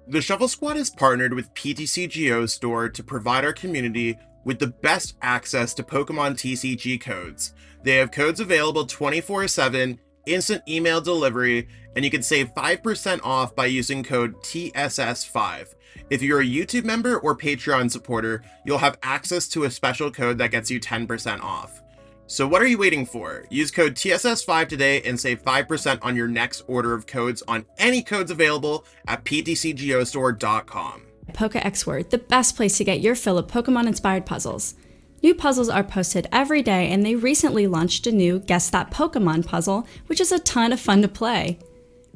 The Shuffle Squad is partnered with PTCGO Store to provide our community with the best access to Pokemon TCG codes. They have codes available 24/7, instant email delivery, and you can save 5% off by using code TSS5. If you're a YouTube member or Patreon supporter, you'll have access to a special code that gets you 10% off. So what are you waiting for? Use code TSS5 today and save 5% on your next order of codes on any codes available at PTCGOstore.com. PokeXWord, the best place to get your fill of Pokemon-inspired puzzles. New puzzles are posted every day, and they recently launched a new Guess That Pokemon puzzle, which is a ton of fun to play.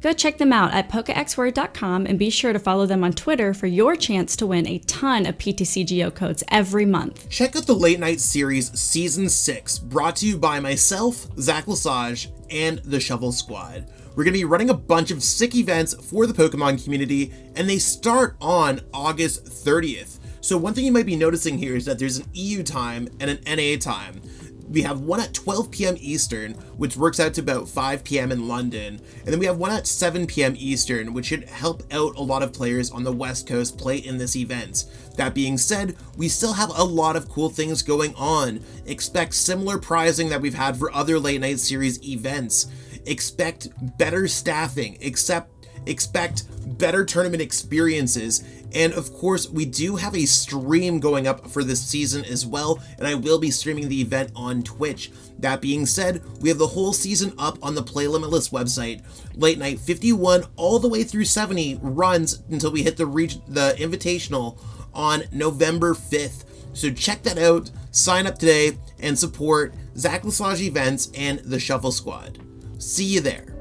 Go check them out at PokeXWord.com and be sure to follow them on Twitter for your chance to win a ton of PTCGO codes every month. Check out the Late Night Series Season 6, brought to you by myself, Zach Lesage, and the Shuffle Squad. We're going to be running a bunch of sick events for the Pokemon community, and they start on August 30th. So one thing you might be noticing here is that there's an EU time and an NA time. We have one at 12 p.m. Eastern, which works out to about 5 p.m. in London. And then we have one at 7 p.m. Eastern, which should help out a lot of players on the West Coast play in this event. That being said, we still have a lot of cool things going on. Expect similar prizing that we've had for other Late Night Series events. Expect better staffing, expect better tournament experiences, and of course we do have a stream going up for this season as well, and I will be streaming the event on Twitch. That being said, we have the whole season up on the Play Limitless website. Late Night 51 all the way through 70 runs until we hit the Invitational on November 5th. So check that out, sign up today, and support Zach Lesage Events and the Shuffle Squad. See you there.